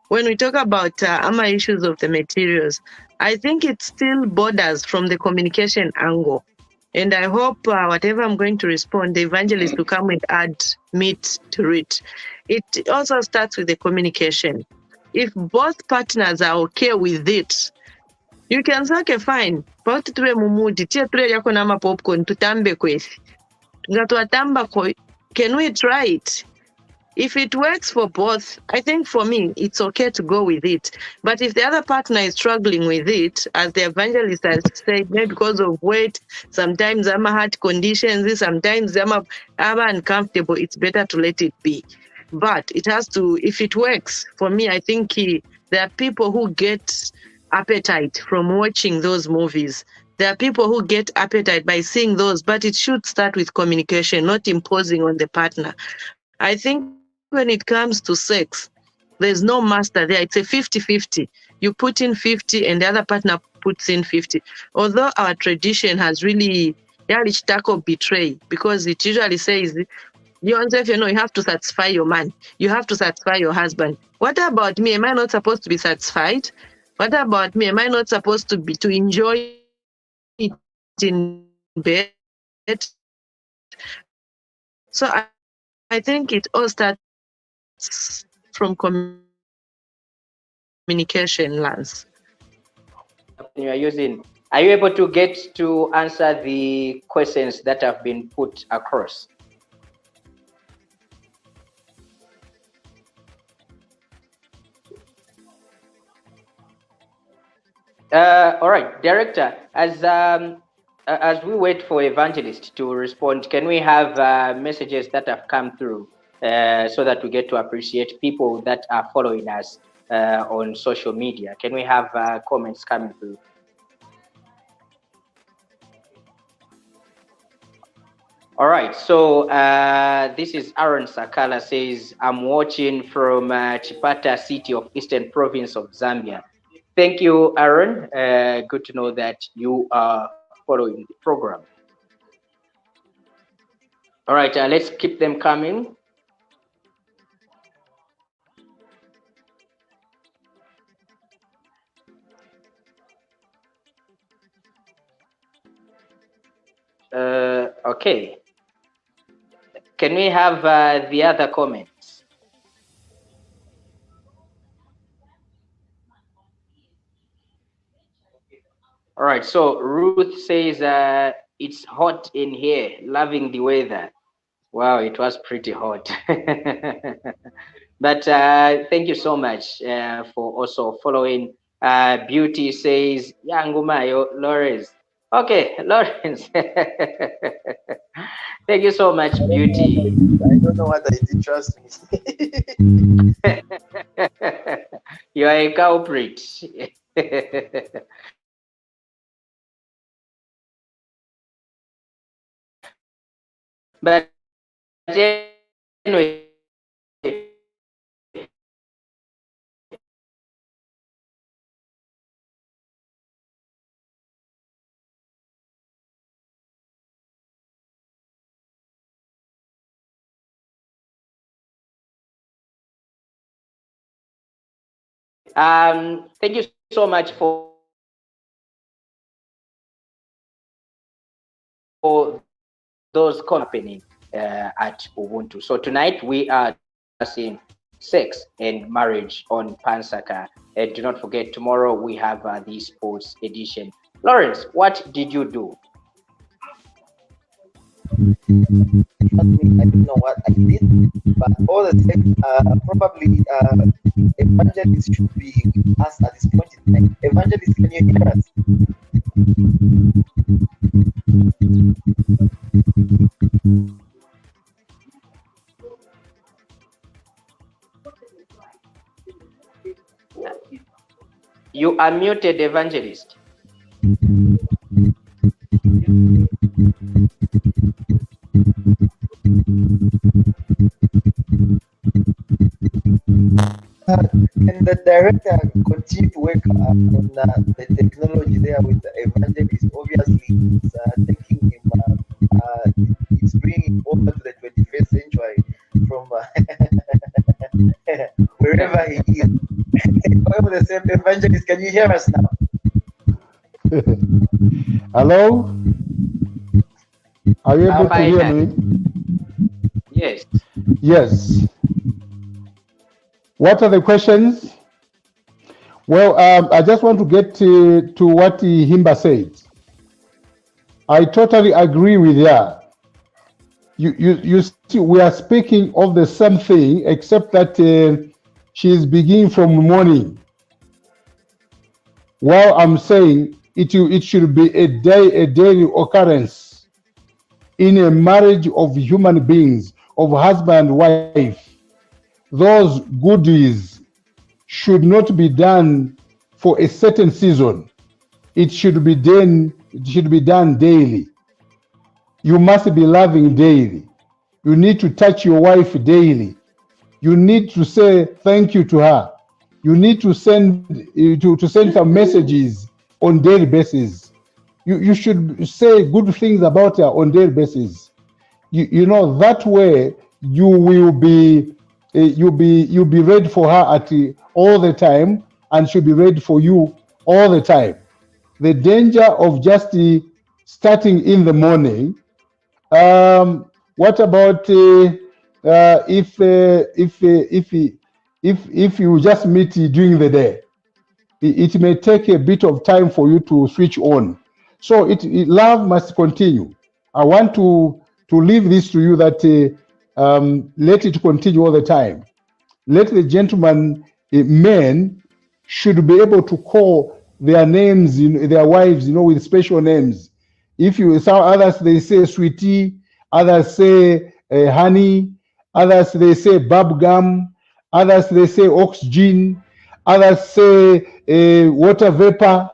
B: when we talk about issues of the materials, I think it still borders from the communication angle. And I hope whatever I'm going to respond, the evangelist will come and add meat to it. It also starts with the communication. if both partners are okay with it, you can say, okay, fine. Pauti tule mumudi, tia tule yako na ma popcorn, tutambe kwesi. Ngatuatamba kwe. Can we try it? If it works for both, I think for me, it's okay to go with it. But if the other partner is struggling with it, as the evangelist has said, maybe because of weight, sometimes I'm a heart conditions, sometimes I'm uncomfortable, it's better to let it be. But it has to, if it works, for me, I think there are people who get appetite from watching those movies. There are people who get appetite by seeing those, but it should start with communication, not imposing on the partner. I think when it comes to sex, there's no master there. It's a 50-50. You put in 50 and the other partner puts in 50. Although our tradition has really betray, because it usually says, you have to satisfy your man. You have to satisfy your husband. What about me? Am I not supposed to be satisfied? What about me? Am I not supposed to enjoy it in bed? So I think it all starts from communication, Lance.
A: You are using. Are you able to get to answer the questions that have been put across? All right, Director, as we wait for Evangelist to respond, can we have messages that have come through so that we get to appreciate people that are following us on social media? Can we have comments coming through? All right, so this is Aaron Sakala says, I'm watching from Chipata city of Eastern Province of Zambia. Thank you, Aaron. Good to know that you are following the program. All right, let's keep them coming. Okay. Can we have the other comments? All right, so Ruth says, it's hot in here, loving the weather. Wow, it was pretty hot. But thank you so much for also following. Beauty says, Yangumayo, Lawrence. Okay, Lawrence. Thank you so much, Beauty.
D: I don't know what I did, trust me.
A: You are a culprit. But anyway, thank you so much for those company at Ubuntu. So tonight we are discussing sex and marriage on Pansaka. And do not forget, tomorrow we have the sports edition. Lawrence, what did you do?
D: I don't know what I did, but all the same, probably Evangelist should be with us at this point in time. Evangelist, can you hear us?
A: You are muted, Evangelist.
D: And the director continue to work on the technology there with the Evangelist. Obviously, it's taking him, it's bringing over to the 21st century from wherever he is. Over the same Evangelist, can you hear us now?
C: Hello? Are you able to hear me?
A: Yes.
C: Yes. What are the questions? Well, I just want to get to what Himba said. I totally agree with her. You see, we are speaking of the same thing, except that she is beginning from morning. While I'm saying it should be a daily occurrence in a marriage of human beings, of husband and wife. Those goodies should not be done for a certain season. It should be done daily. You must be loving daily. You need to touch your wife daily. You need to say thank you to her. You need to send some messages on daily basis. You should say good things about her on daily basis. You know, that way you will be you'll be ready for her at all the time, and she'll be ready for you all the time. The danger of just starting in the morning. What about if you just meet during the day? It may take a bit of time for you to switch on. So love must continue. I want to leave this to you that let it continue all the time. Let the gentleman, men, should be able to call their names, their wives, with special names. If you saw others, they say sweetie, others say honey, others they say bubblegum, others they say oxygen, others say water vapor,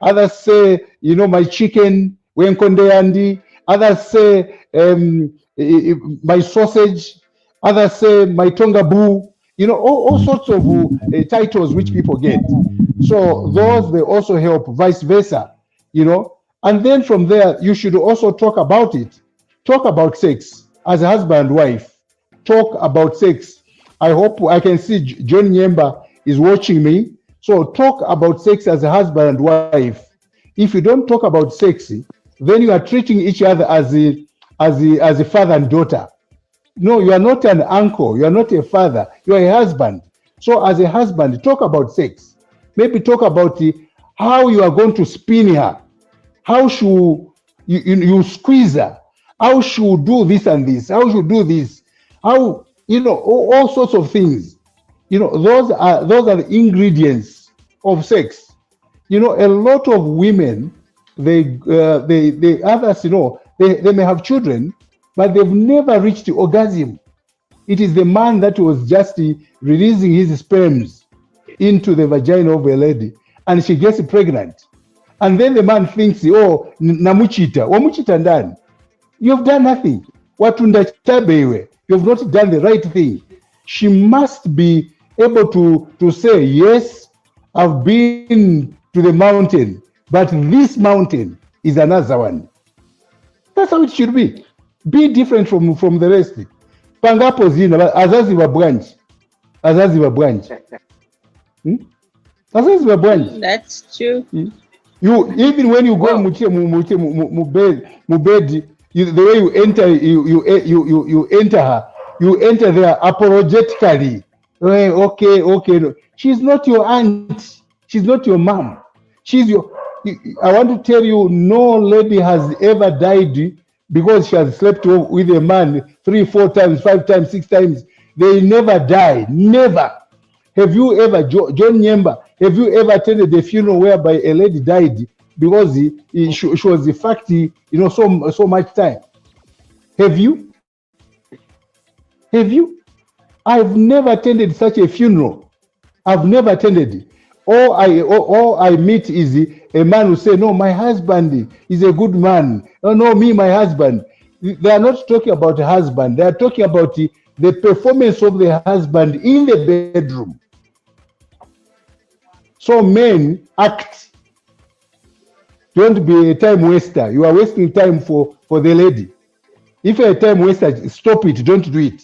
C: others say, my chicken, wenkonde andi, others say my sausage, others say my tonga boo, all sorts of titles which people get. So those, they also help, vice versa, And then from there, you should also talk about it. Talk about sex as a husband and wife. Talk about sex. I hope I can see John Nyemba is watching me. So talk about sex as a husband and wife. If you don't talk about sex, then you are treating each other as a father and daughter. No, you are not an uncle. You are not a father. You are a husband. So as a husband, talk about sex. Maybe talk about how you are going to spin her. How should you squeeze her? How should do this and this? How should do this? How, all sorts of things. Those are the ingredients of sex. A lot of women, they others, they may have children, but they've never reached orgasm. It is the man that was just releasing his sperms into the vagina of a lady, and she gets pregnant. And then the man thinks, oh, namuchita. Wamuchita ndani. You've done nothing. Watunda chabewe. You've not done the right thing. She must be able to say, yes, I've been to the mountain, but this mountain is another one. That's how it should be. Be different from the rest. Pangapo zina, azazi wa branch. Azazi wa branch. Azazi wa branch.
F: That's true.
C: You, even when you go mu bed, the way you enter, you enter her. You enter there apologetically. Okay. No. She's not your aunt. She's not your mom. She's your. I want to tell you, no lady has ever died because she has slept with a man 3, 4 times, 5 times, 6 times. They never die. Never. Have you ever, John Nyemba, have you ever attended a funeral whereby a lady died because she was the fact, so much time? Have you? Have you? I've never attended such a funeral. I've never attended. All I meet is a man who say, no, my husband is a good man. No, me, my husband. They are not talking about a husband. They are talking about the performance of the husband in the bedroom. So men, act. Don't be a time waster. You are wasting time for the lady. If you're a time waster, stop it. Don't do it.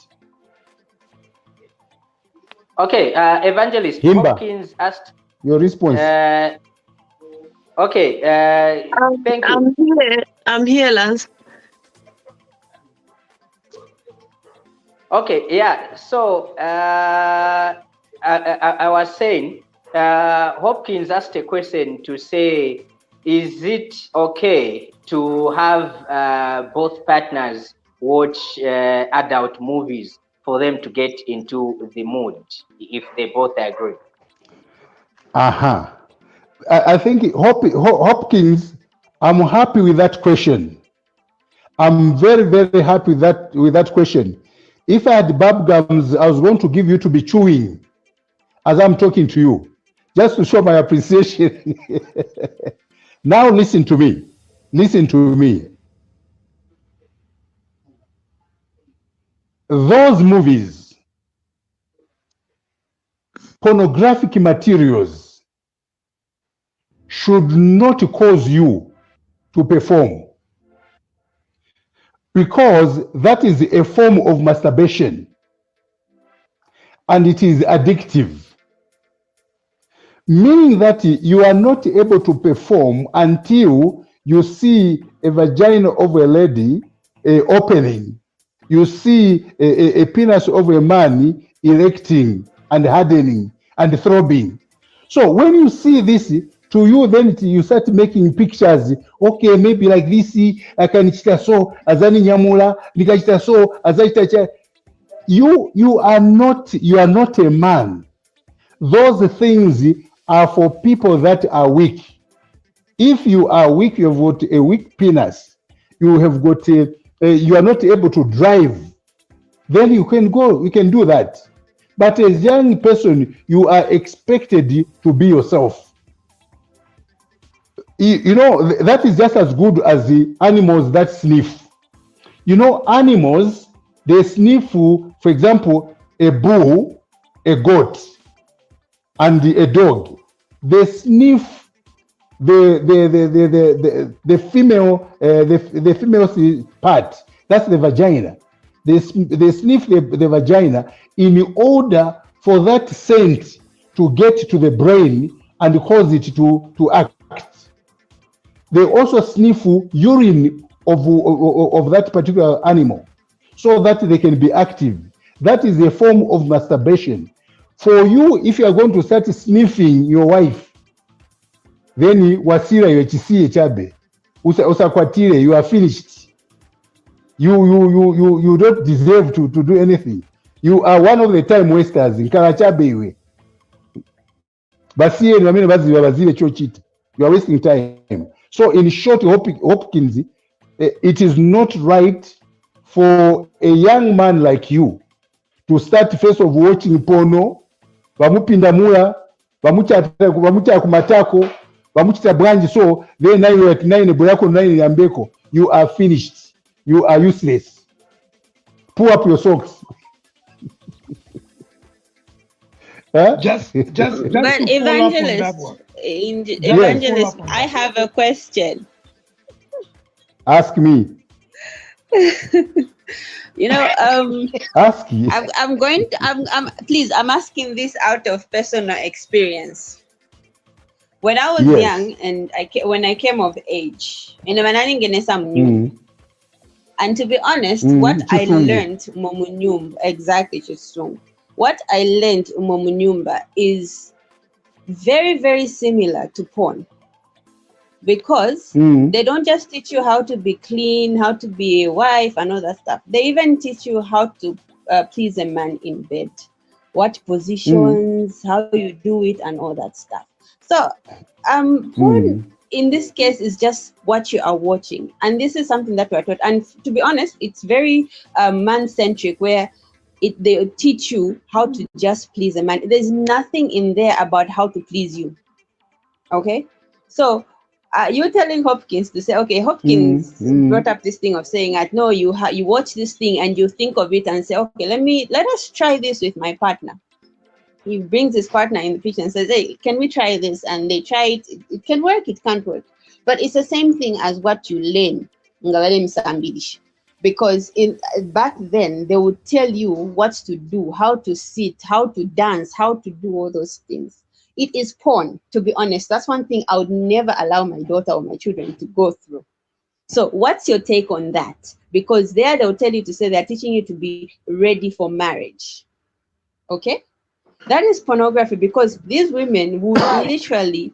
A: Okay, Evangelist
C: Himba,
A: Hopkins asked
C: your response.
A: Okay, thank you.
B: I'm here, Lance.
A: Okay, yeah. So I was saying Hopkins asked a question to say, is it okay to have both partners watch adult movies for them to get into the mood, if they both agree?
C: I think Hopkins, I'm happy with that question. I'm very, very happy with that question. If I had bub gums, I was going to give you to be chewing as I'm talking to you, just to show my appreciation. Now listen to me. Listen to me. Those movies, pornographic materials, should not cause you to perform, because that is a form of masturbation and it is addictive, meaning that you are not able to perform until you see a vagina of a lady opening, you see a penis of a man erecting and hardening and throbbing. So when you see this, to you, then you start making pictures. Okay, maybe like this, I can chita so azani nyamula, nikachita so azachita. You are not a man. Those things are for people that are weak. If you are weak, you have got a weak penis. You have got you are not able to drive. Then you can go. You can do that. But as a young person, you are expected to be yourself. You know, that is just as good as the animals that sniff. You know, animals, they sniff, for example, a bull, a goat, and a dog. They sniff the female part. That's the vagina. They sniff the vagina in order for that scent to get to the brain and cause it to act. They also sniff urine of that particular animal so that they can be active. That is a form of masturbation. For you, if you are going to start sniffing your wife, then wasira yochisiye chabe, usakwatire, you are finished. You don't deserve to do anything. You are one of the time wasters. Nkarachabe basiye namene bazile chochita. You are wasting time. So in short, Hopkins, it is not right for a young man like you to start first of watching porno, bamupindamula, bamucha kumatako, bamuchita branji, so then 9 boyako 9 yambeko. You are finished. You are useless. Pull up your socks. Huh?
I: Just
B: But
I: to
B: Evangelist, I have a question.
C: Ask me.
B: You know,
C: Ask you.
B: Please, I'm asking this out of personal experience. When I was
C: Yes.
B: young and when I came of age, and to be honest, what I
C: Chisungu.
B: learned Momunyumba, exactly Chisungu. What I learned Momunyumba is very, very similar to porn. Because they don't just teach you how to be clean, how to be a wife and all that stuff. They even teach you how to please a man in bed, what positions, how you do it and all that stuff. So porn in this case is just what you are watching. And this is something that we're taught. And to be honest, it's very man-centric, where they teach you how to just please a man. There's nothing in there about how to please you. Okay? So you're telling Hopkins to say, okay, Hopkins brought up this thing of saying that, no, you watch this thing and you think of it and say, okay, let us try this with my partner. He brings his partner in the picture and says, hey, can we try this? And they try it. It can work, it can't work. But it's the same thing as what you learn. Because back then, they would tell you what to do, how to sit, how to dance, how to do all those things. It is porn, to be honest. That's one thing I would never allow my daughter or my children to go through. So what's your take on that? Because there they'll tell you to say they're teaching you to be ready for marriage. Okay?
F: That is pornography, because these women would literally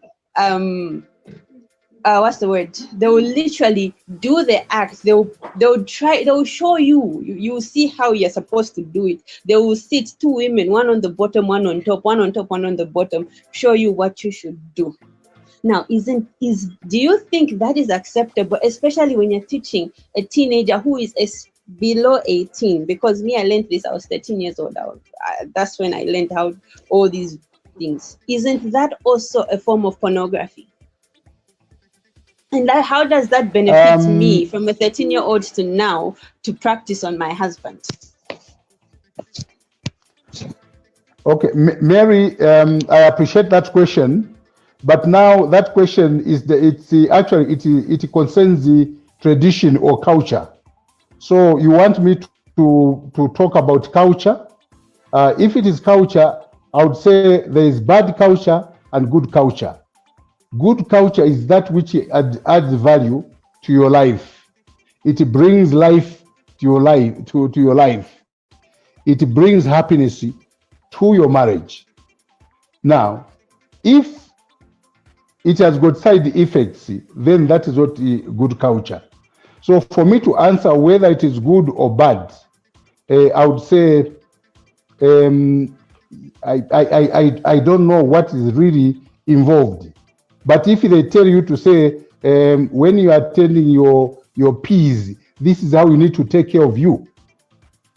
F: what's the word? They will literally do the act. They'll show you. You see how you're supposed to do it. They will sit two women, one on the bottom, one on top, one on top, one on the bottom, show you what you should do. Now, do you think that is acceptable, especially when you're teaching a teenager who is below 18? Because me, I learned this, I was 13 years old. That's when I learned how all these things. Isn't that also a form of pornography? And how does that benefit me from a 13-year-old to now to practice on my husband?
C: Okay, Mary, I appreciate that question, but now that question it concerns the tradition or culture. So you want me to talk about culture? If it is culture, I would say there is bad culture and good culture. Good culture is that which adds value to your life. It brings life to your life. To your life. It brings happiness to your marriage. Now, if it has got side effects, then that is not good culture. So for me to answer whether it is good or bad, I would say I don't know what is really involved. But if they tell you to say, when you are tending your peas, this is how you need to take care of you,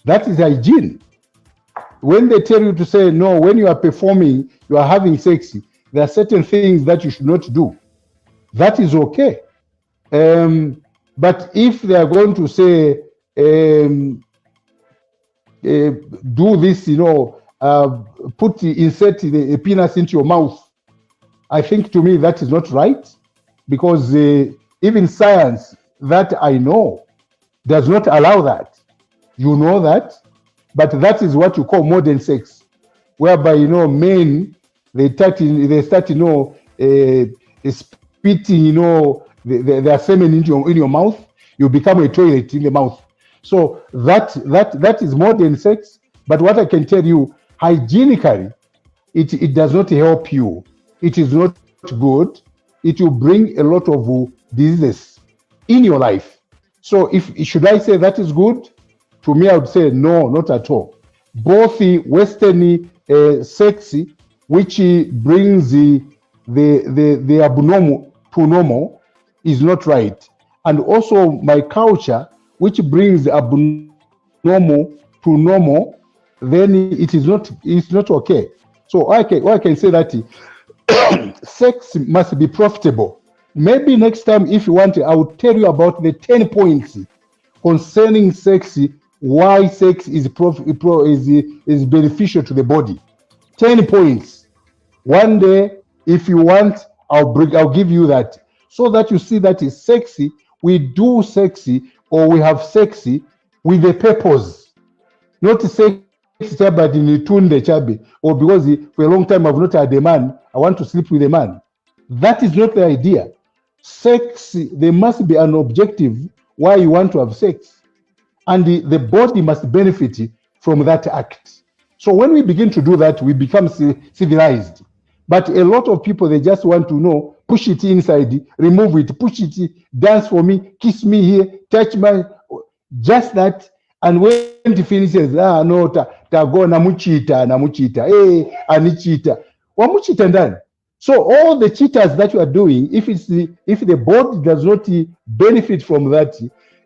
C: that is hygiene. When they tell you to say, no, when you are performing, you are having sex, there are certain things that you should not do. That is okay. But if they are going to say, do this, insert the penis into your mouth, I think to me that is not right, because even science that I know does not allow that. You know that, but that is what you call modern sex, whereby men they start spitting their semen in your mouth. You become a toilet in the mouth. So that is modern sex. But what I can tell you, hygienically, it does not help you. It is not good. It will bring a lot of diseases in your life. So should I say that is good? To me, I would say no, not at all. Both the Western sex, which brings the abnormal to normal, is not right. And also my culture, which brings the abnormal to normal, then it's not okay. So I can say that sex must be profitable. Maybe next time, if you want, I will tell you about the 10 points concerning sex, why sex is beneficial to the body. 10 points. One day, if you want, I'll give you that, so that you see that it's sexy. We do sexy, or we have sexy with a purpose, not sexy or because for a long time I've not had a man, I want to sleep with a man. That is not the idea. Sex, there must be an objective why you want to have sex, and the body must benefit from that act. So when we begin to do that, we become civilized. But a lot of people, they just want to push it inside, remove it, push it, dance for me, kiss me here, touch my, just that. And when it finishes, no, tago namuchita, anichita, wamuchita ndani. So all the cheaters that you are doing, if the body does not benefit from that,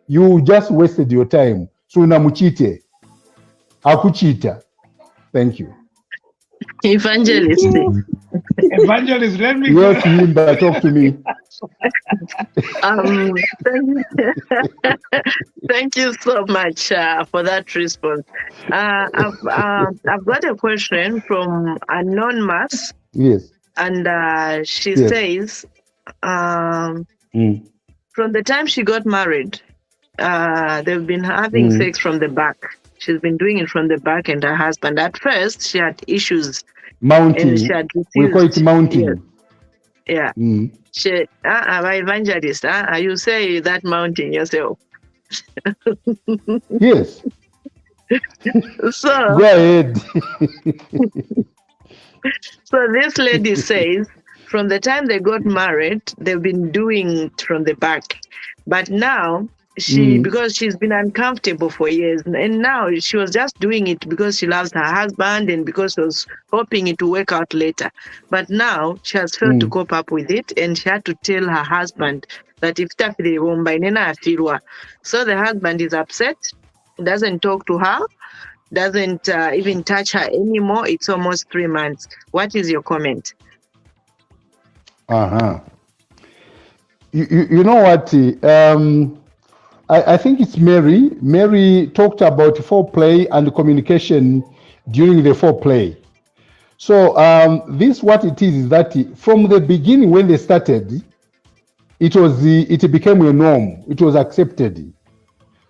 C: you just wasted your time. So namuchite, akuchita. Thank you.
B: Evangelist.
I: Evangelist, let me
C: yes, Nimba, talk to me.
B: Thank you so much for that response. I've got a question from Anonymous.
C: Yes.
B: And she says, from the time she got married, they've been having sex from the back. She's been doing it from the back, and her husband. At first, she had issues.
C: Mounting.
B: And she had refused.
C: We call it mounting.
B: Yes. Yeah. She, evangelist, you say that mounting yourself.
C: Yes.
B: So
C: go ahead.
B: So this lady says from the time they got married, they've been doing it from the back. But now because she's been uncomfortable for years, and now she was just doing it because she loves her husband and because she was hoping it will work out later. But now she has failed to cope up with it, and she had to tell her husband that if so the husband is upset, doesn't talk to her, doesn't even touch her anymore. It's almost 3 months. What is your comment?
C: You know what? I think it's Mary. Mary talked about foreplay and communication during the foreplay. So this what it is that from the beginning when they started, it became a norm. It was accepted.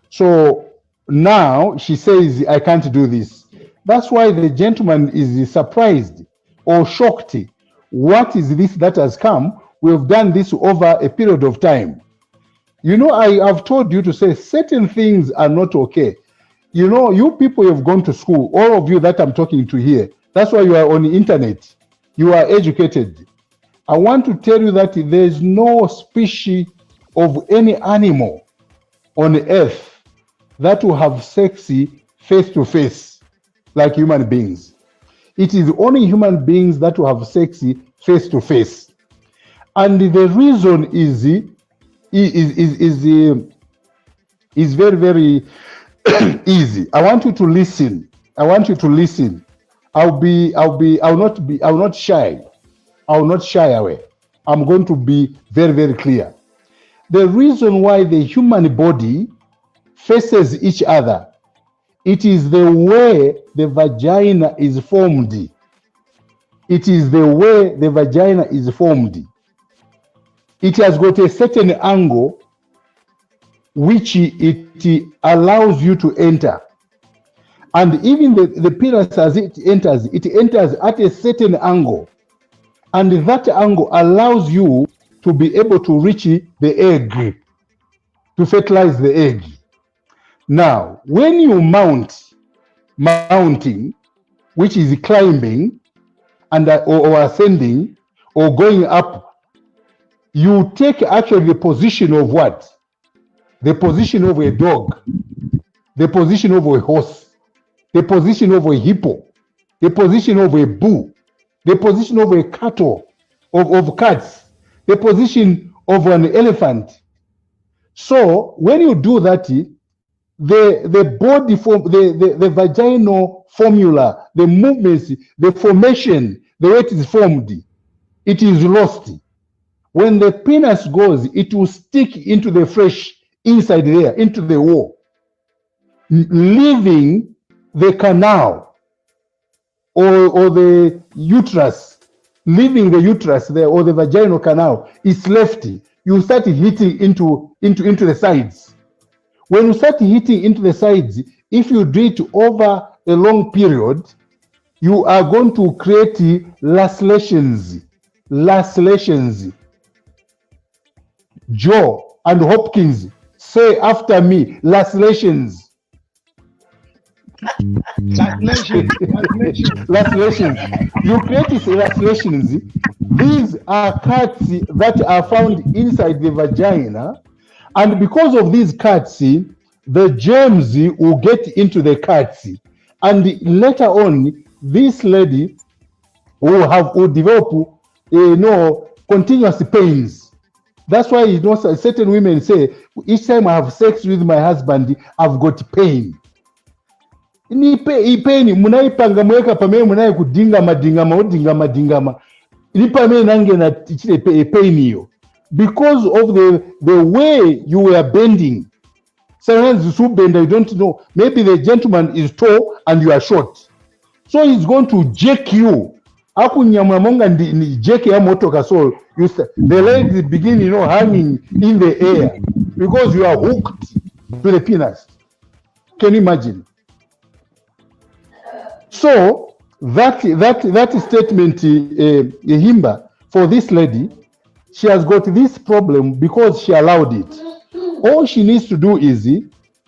C: So now she says, I can't do this. That's why the gentleman is surprised or shocked. What is this that has come? We've done this over a period of time. You know, I have told you to say certain things are not okay. You know, you people have gone to school, all of you that I'm talking to here. That's why you are on the internet. You are educated. I want to tell you that there's no species of any animal on earth that will have sex face to face like human beings. It is only human beings that will have sex face to face. And the reason is very, very easy. I want you to listen. I'll not shy. I will not shy away. I'm going to be very, very clear. The reason why the human body faces each other, it is the way the vagina is formed. It is the way the vagina is formed. It has got a certain angle which it allows you to enter. And even the penis as it enters at a certain angle. And that angle allows you to be able to reach the egg, to fertilize the egg. Now, when you mounting, which is climbing and or ascending or going up, you take actually the position of what? The position of a dog, the position of a horse, the position of a hippo, the position of a bull, the position of a cattle, of cats, the position of an elephant. So when you do that, the body form, the vaginal formula, the movements, the formation, the way it is formed, it is lost. When the penis goes, it will stick into the flesh inside there, into the wall, leaving the canal or the uterus, leaving the uterus there or the vaginal canal is left. You start hitting into the sides. When you start hitting into the sides, if you do it over a long period, you are going to create lacerations. Joe and Hopkins, say after me, lacerations. Lacerations. You create these lacerations. These are cuts that are found inside the vagina. And because of these cuts, the germs will get into the cuts. And later on, this lady will develop, continuous pains. That's why certain women say, each time I have sex with my husband, I've got pain. Ni pain munaipanga mweka pame munai kudingama. Ni pame nange na tichile pain hiyo. Because of the way you were bending. Sometimes you bend, you don't know. Maybe the gentleman is tall and you are short. So he's going to jerk you. The legs begin, hanging in the air because you are hooked to the penis. Can you imagine? So that statement, Himba, for this lady, she has got this problem because she allowed it. All she needs to do is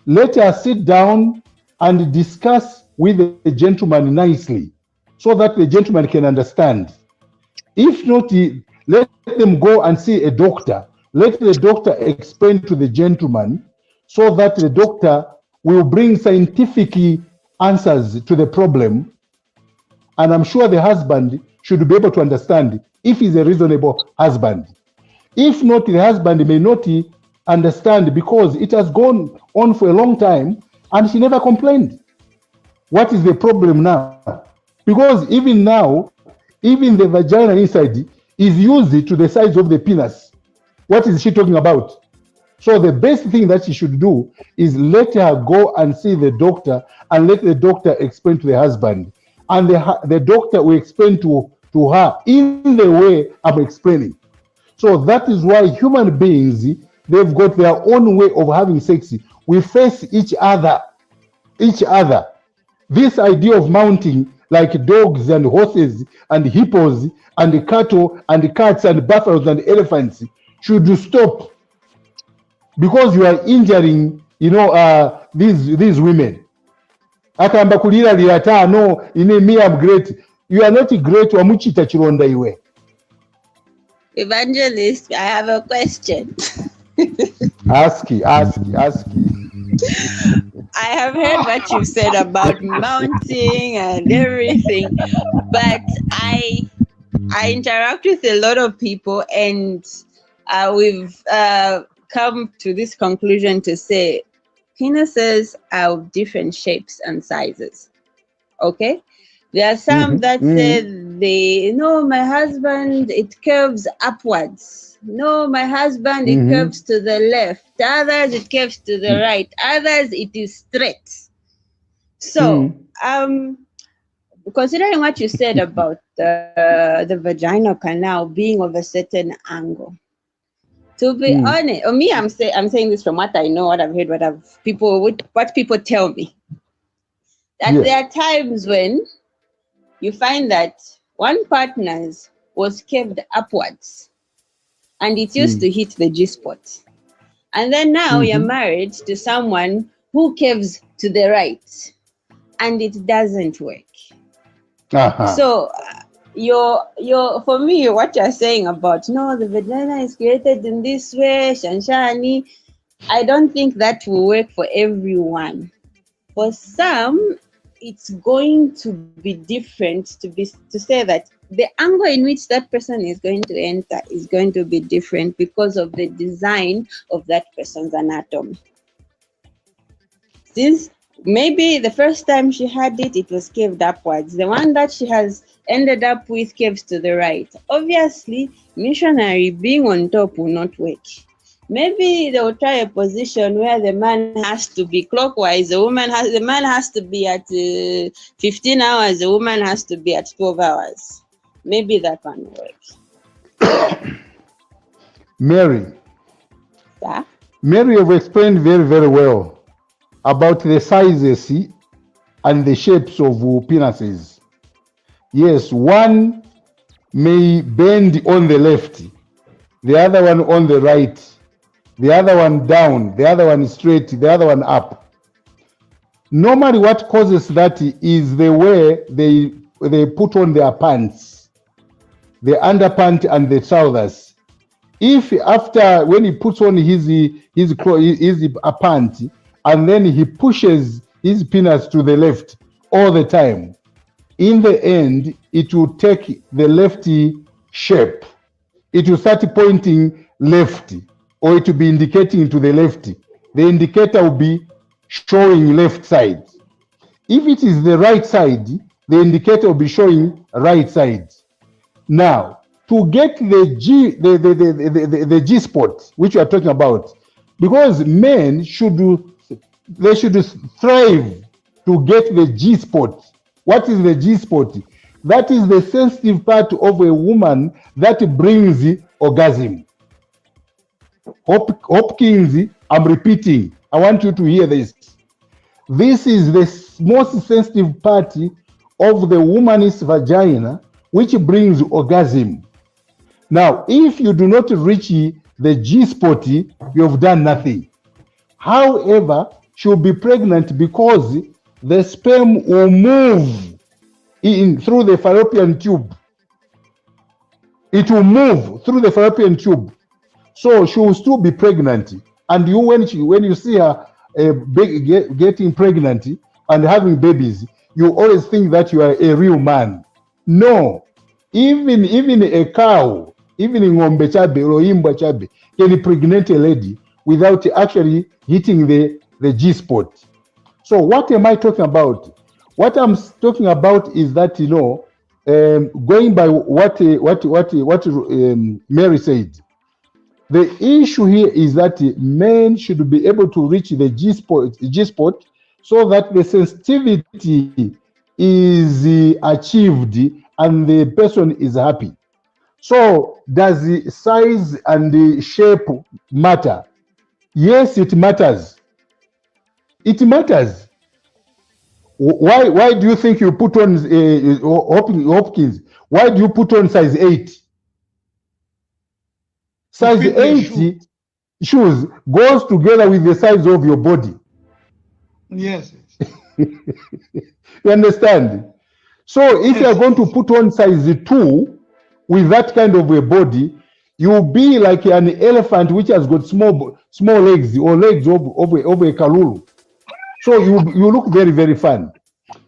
C: let her sit down and discuss with the gentleman nicely. so that the gentleman can understand. If not, let them go and see a doctor. Let the doctor explain to the gentleman so that the doctor will bring scientific answers to the problem. And I'm sure the husband should be able to understand if he's a reasonable husband. If not, the husband may not understand because it has gone on for a long time and she never complained. What is the problem now? Because even now, even the vagina inside is used to the size of the penis. What is she talking about? So the best thing that she should do is let her go and see the doctor and let the doctor explain to the husband. And the doctor will explain to her in the way I'm explaining. So that is why human beings, they've got their own way of having sex. We face each other. This idea of mounting like dogs and horses and hippos and cattle and cats and buffaloes and elephants should stop, because you are injuring, these women. Akamba kulira liata no ine me am great. You are not great. Wamuchita chironda iwe.
F: Evangelist, I have a question.
C: Ask.
F: I have heard what you said about mounting and everything, but I interact with a lot of people, and we've come to this conclusion to say penises are of different shapes and sizes. Okay? There are some that say my husband, it curves upwards. No, my husband, it curves to the left. Others, it curves to the right. Others, it is straight. So, considering what you said about the vaginal canal being of a certain angle, to be honest, or me, I'm saying this from what I know, what I've heard, what people tell me. That there are times when you find that one partner's was curved upwards, and it used to hit the G-spot. And then now you're married to someone who curves to the right, and it doesn't work. So for me, what you're saying about, no, the vagina is created in this way, Shanshani, I don't think that will work for everyone. For some, it's going to be different to say that the angle in which that person is going to enter is going to be different because of the design of that person's anatomy. Since maybe the first time she had it, it was curved upwards. The one that she has ended up with curves to the right. Obviously, missionary being on top will not work. Maybe they will try a position where the man has to be clockwise, the man has to be at 15 hours, the woman has to be at 12 hours. Maybe that one works.
C: Mary.
F: Yeah?
C: Mary, you've explained very, very well about the sizes and the shapes of penises. Yes, one may bend on the left, the other one on the right, the other one down, the other one straight, the other one up. Normally what causes that is the way they put on their pants, the underpant and the trousers. If after, when he puts on his pant and then he pushes his penis to the left all the time, in the end, it will take the lefty shape. It will start pointing left, or it will be indicating to the left. The indicator will be showing left side. If it is the right side, the indicator will be showing right side. Now, to get the G spot, which we are talking about, because men should strive to get the G spot. What is the G spot? That is the sensitive part of a woman that brings orgasm. Hopkins, I'm repeating. I want you to hear this. This is the most sensitive part of the woman's vagina, which brings orgasm. Now, if you do not reach the G spot, you have done nothing. However, she'll be pregnant because the sperm will move through the fallopian tube. It will move through the fallopian tube, so she will still be pregnant. And you, when you see her getting pregnant and having babies, you always think that you are a real man. No, even a cow, even in ng'ombe chabe or imbwa chabe, can impregnate a lady without actually hitting the G spot. So what am I talking about? What I'm talking about is that, you know, going by what Mary said, the issue here is that men should be able to reach the G spot so that the sensitivity is achieved and the person is happy. So does the size and the shape matter? Yes, it matters. It matters. Why do you think you put on Hopkins? Why do you put on size 8? Size 8 shoes goes together with the size of your body.
I: Yes.
C: You understand? So if you are going to put on size 2 with that kind of a body, you'll be like an elephant which has got small legs or legs of a kalulu. So you look very, very fun.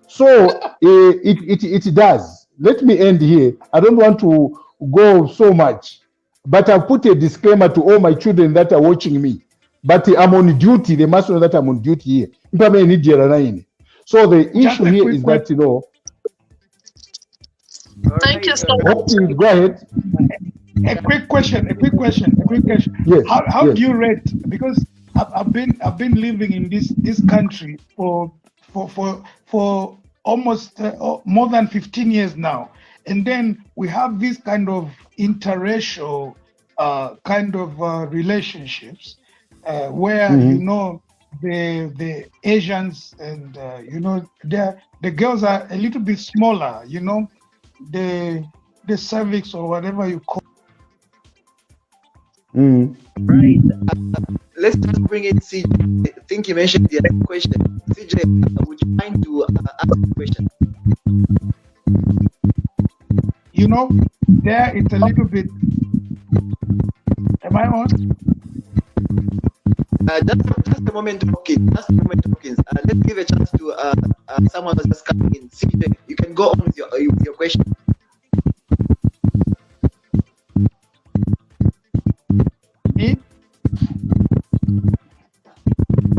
C: So it does. Let me end here. I don't want to go so much, but I've put a disclaimer to all my children that are watching me. But I'm on duty. They must know that I'm on duty here. So the issue here is that, you know.
B: Thank you so much.
C: Go ahead.
I: A quick question.
C: Yes.
I: How do you rate? Because I've been living in this country for almost more than 15 years now, and then we have this kind of interracial relationships where you know the Asians and you know the girls are a little bit smaller. You know the cervix or whatever you call.
D: Right. Let's just bring in CJ. I think you mentioned the right question. CJ, would you mind to ask the question?
I: You know, there it's a little bit. Am I on?
D: Just a moment, Hopkins. Let's give a chance to someone who's just coming in. CJ, you can go on with your question.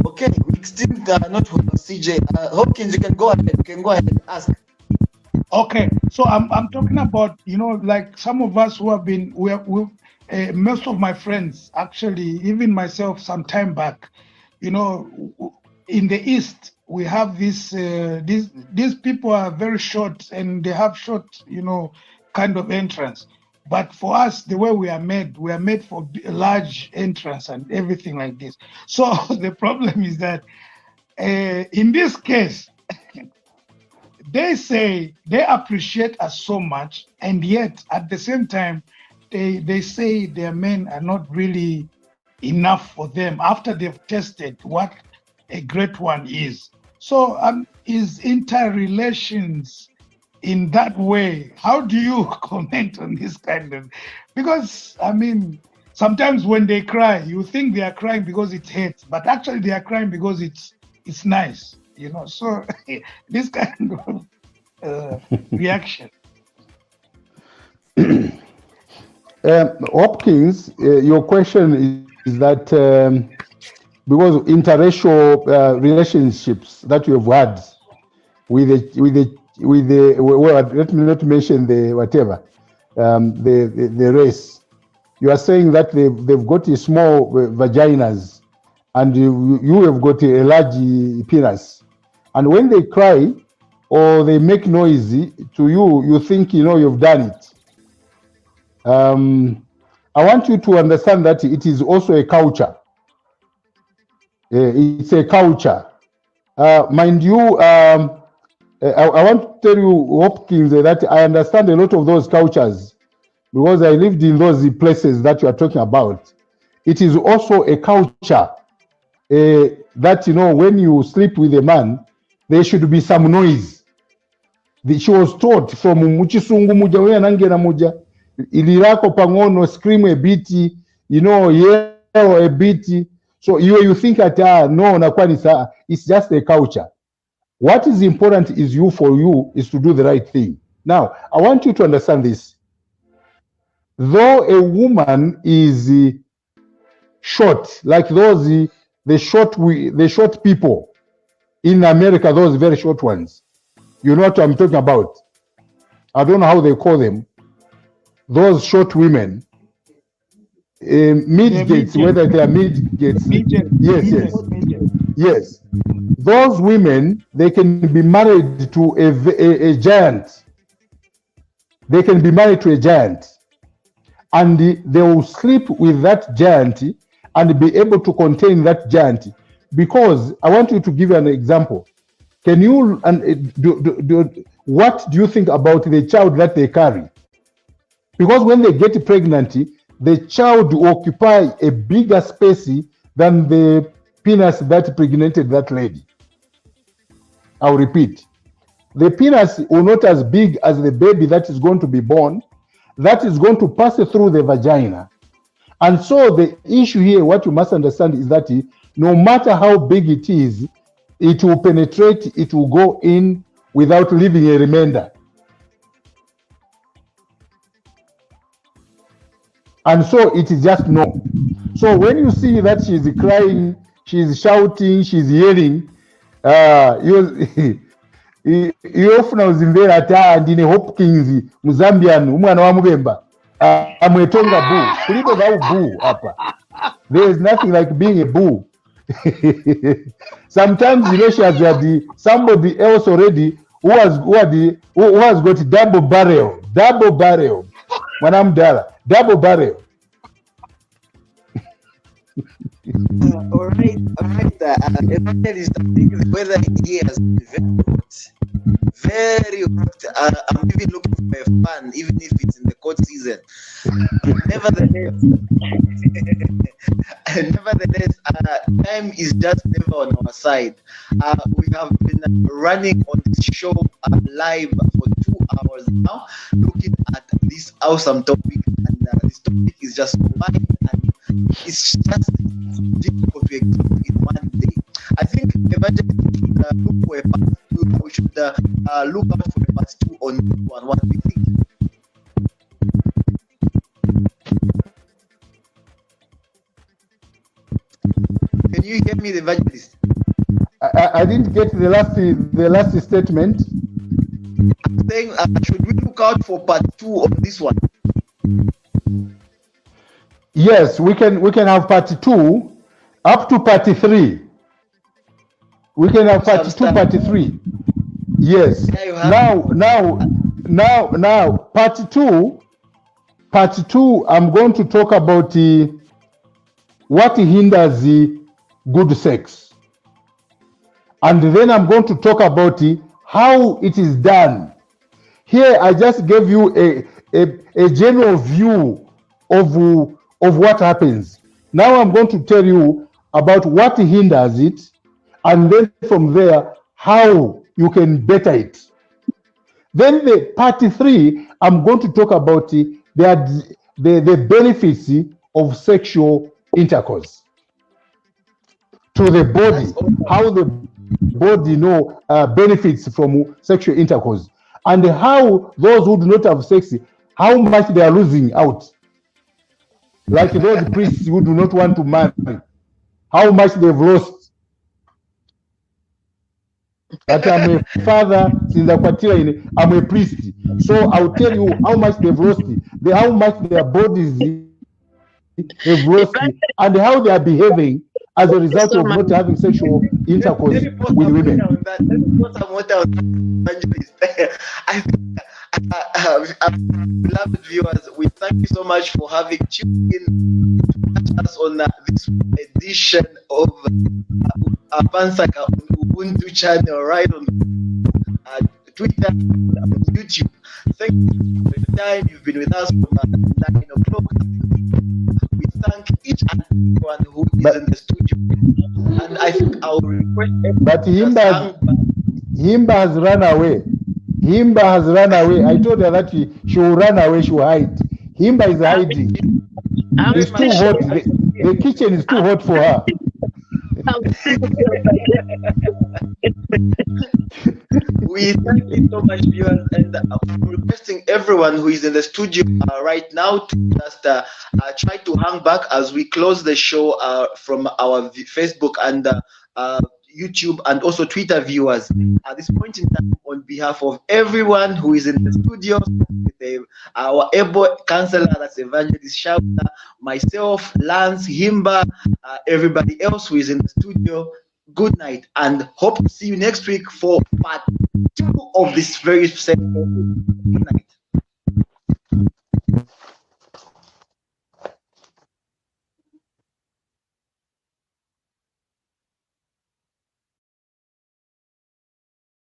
D: Okay, we still not CJ. Hopkins, you can go ahead. And ask.
I: Okay, so I'm talking about, you know, like some of us who have been, most of my friends, actually, even myself, some time back, you know, in the East, we have these people are very short and they have short, you know, kind of entrance. But for us, the way we are made for a large entrance and everything like this. So the problem is that in this case, they say they appreciate us so much, and yet at the same time, they say their men are not really enough for them after they've tested what a great one is. So is interrelations in that way, how do you comment on this kind of, because I mean, sometimes when they cry, you think they are crying because it's hate, but actually they are crying because it's nice, you know. So this kind of reaction.
C: Hopkins, your question is that because interracial relationships that you have had with the well, let me not mention the whatever the race. You are saying that they've got a small vaginas, and you have got a large penis, and when they cry or they make noise to you, you think you know you've done it. I want you to understand that it is also a culture. It's a culture, mind you. I want to tell you, Hopkins, that I understand a lot of those cultures because I lived in those places that you are talking about. It is also a culture that, you know, when you sleep with a man, there should be some noise. She was taught from muchisungu muja weya nangena muja ilirako pangono scream a bit, yell a bit. So you think that no nakwani it's just a culture. What is important is for you is to do the right thing. Now I want you to understand this. Though a woman is short, like those the short people in America, those very short ones. You know what I'm talking about? I don't know how they call them. Those short women, midgets, whether they are midgets. Yes. Those women, they can be married to a giant. They can be married to a giant. And they will sleep with that giant and be able to contain that giant. Because I want you to give you an example. Can you what do you think about the child that they carry? Because when they get pregnant, the child will occupy a bigger space than the penis that impregnated that lady. I'll repeat. The penis will not as big as the baby that is going to be born, that is going to pass through the vagina. And so the issue here, what you must understand is that no matter how big it is, it will penetrate, it will go in without leaving a remainder. And so it is just no. So when you see that she's crying, she's shouting, she's yelling, you often was in there at Dine Hopkins, Mozambian, umwana wa Mubemba, amwetonga boo. Kuliko ga boo hapa. There is nothing like being a boo. Sometimes she has had somebody else already who has got double barrel. Manam Dala, double barrel.
J: All right. Evangelist, I think the weather here has been very hot. I'm even looking for a fan, even if it's in the cold season. Nevertheless, time is just never on our side. We have been running on this show live for 2 hours now, looking at this awesome topic, and this topic is just combined, and it's just difficult to explain in one day. I think eventually we should look for a part 2. We should look out for a part 2 on this one. What do you think? Can you hear me, the evangelist?
C: I didn't get the last statement.
J: I'm saying, should we look out for part 2 on this one?
C: Yes, we can have part 2 up to part 3. We can have part 2, part 3. Yes. Now, part 2. I'm going to talk about what hinders good sex, and then I'm going to talk about how it is done. Here, I just gave you a general view of what happens. Now I'm going to tell you about what hinders it, and then from there, how you can better it. Then the part 3, I'm going to talk about the benefits of sexual intercourse to the body, how the body benefits from sexual intercourse, and how those who do not have sex, how much they are losing out. Like those priests who do not want to marry, how much they've lost. That I'm a father, I'm a priest. So I'll tell you how much they've lost, how much their bodies have lost, and how they are behaving as a result of not having sexual intercourse with women.
J: Beloved viewers, we thank you so much for having tuned in to us on this edition of Nsaka on Ubuntu channel, right on Twitter and on YouTube. Thank you for the time you've been with us from 9 o'clock. We thank each and everyone who is in the studio. And I think our request.
C: But Himba has run away. Himba has run away. I told her that she will run away, she will hide. Himba is hiding. It's too hot. The kitchen is too hot for her.
J: We thank you so much, viewers, and I'm requesting everyone who is in the studio right now to just try to hang back as we close the show from our Facebook and YouTube and also Twitter viewers. At this point in time, on behalf of everyone who is in the studio, our able counselor, that's Evangelist Shauta, myself, Lance, Himba, everybody else who is in the studio, good night, and hope to see you next week for part 2 of this very same. Good night.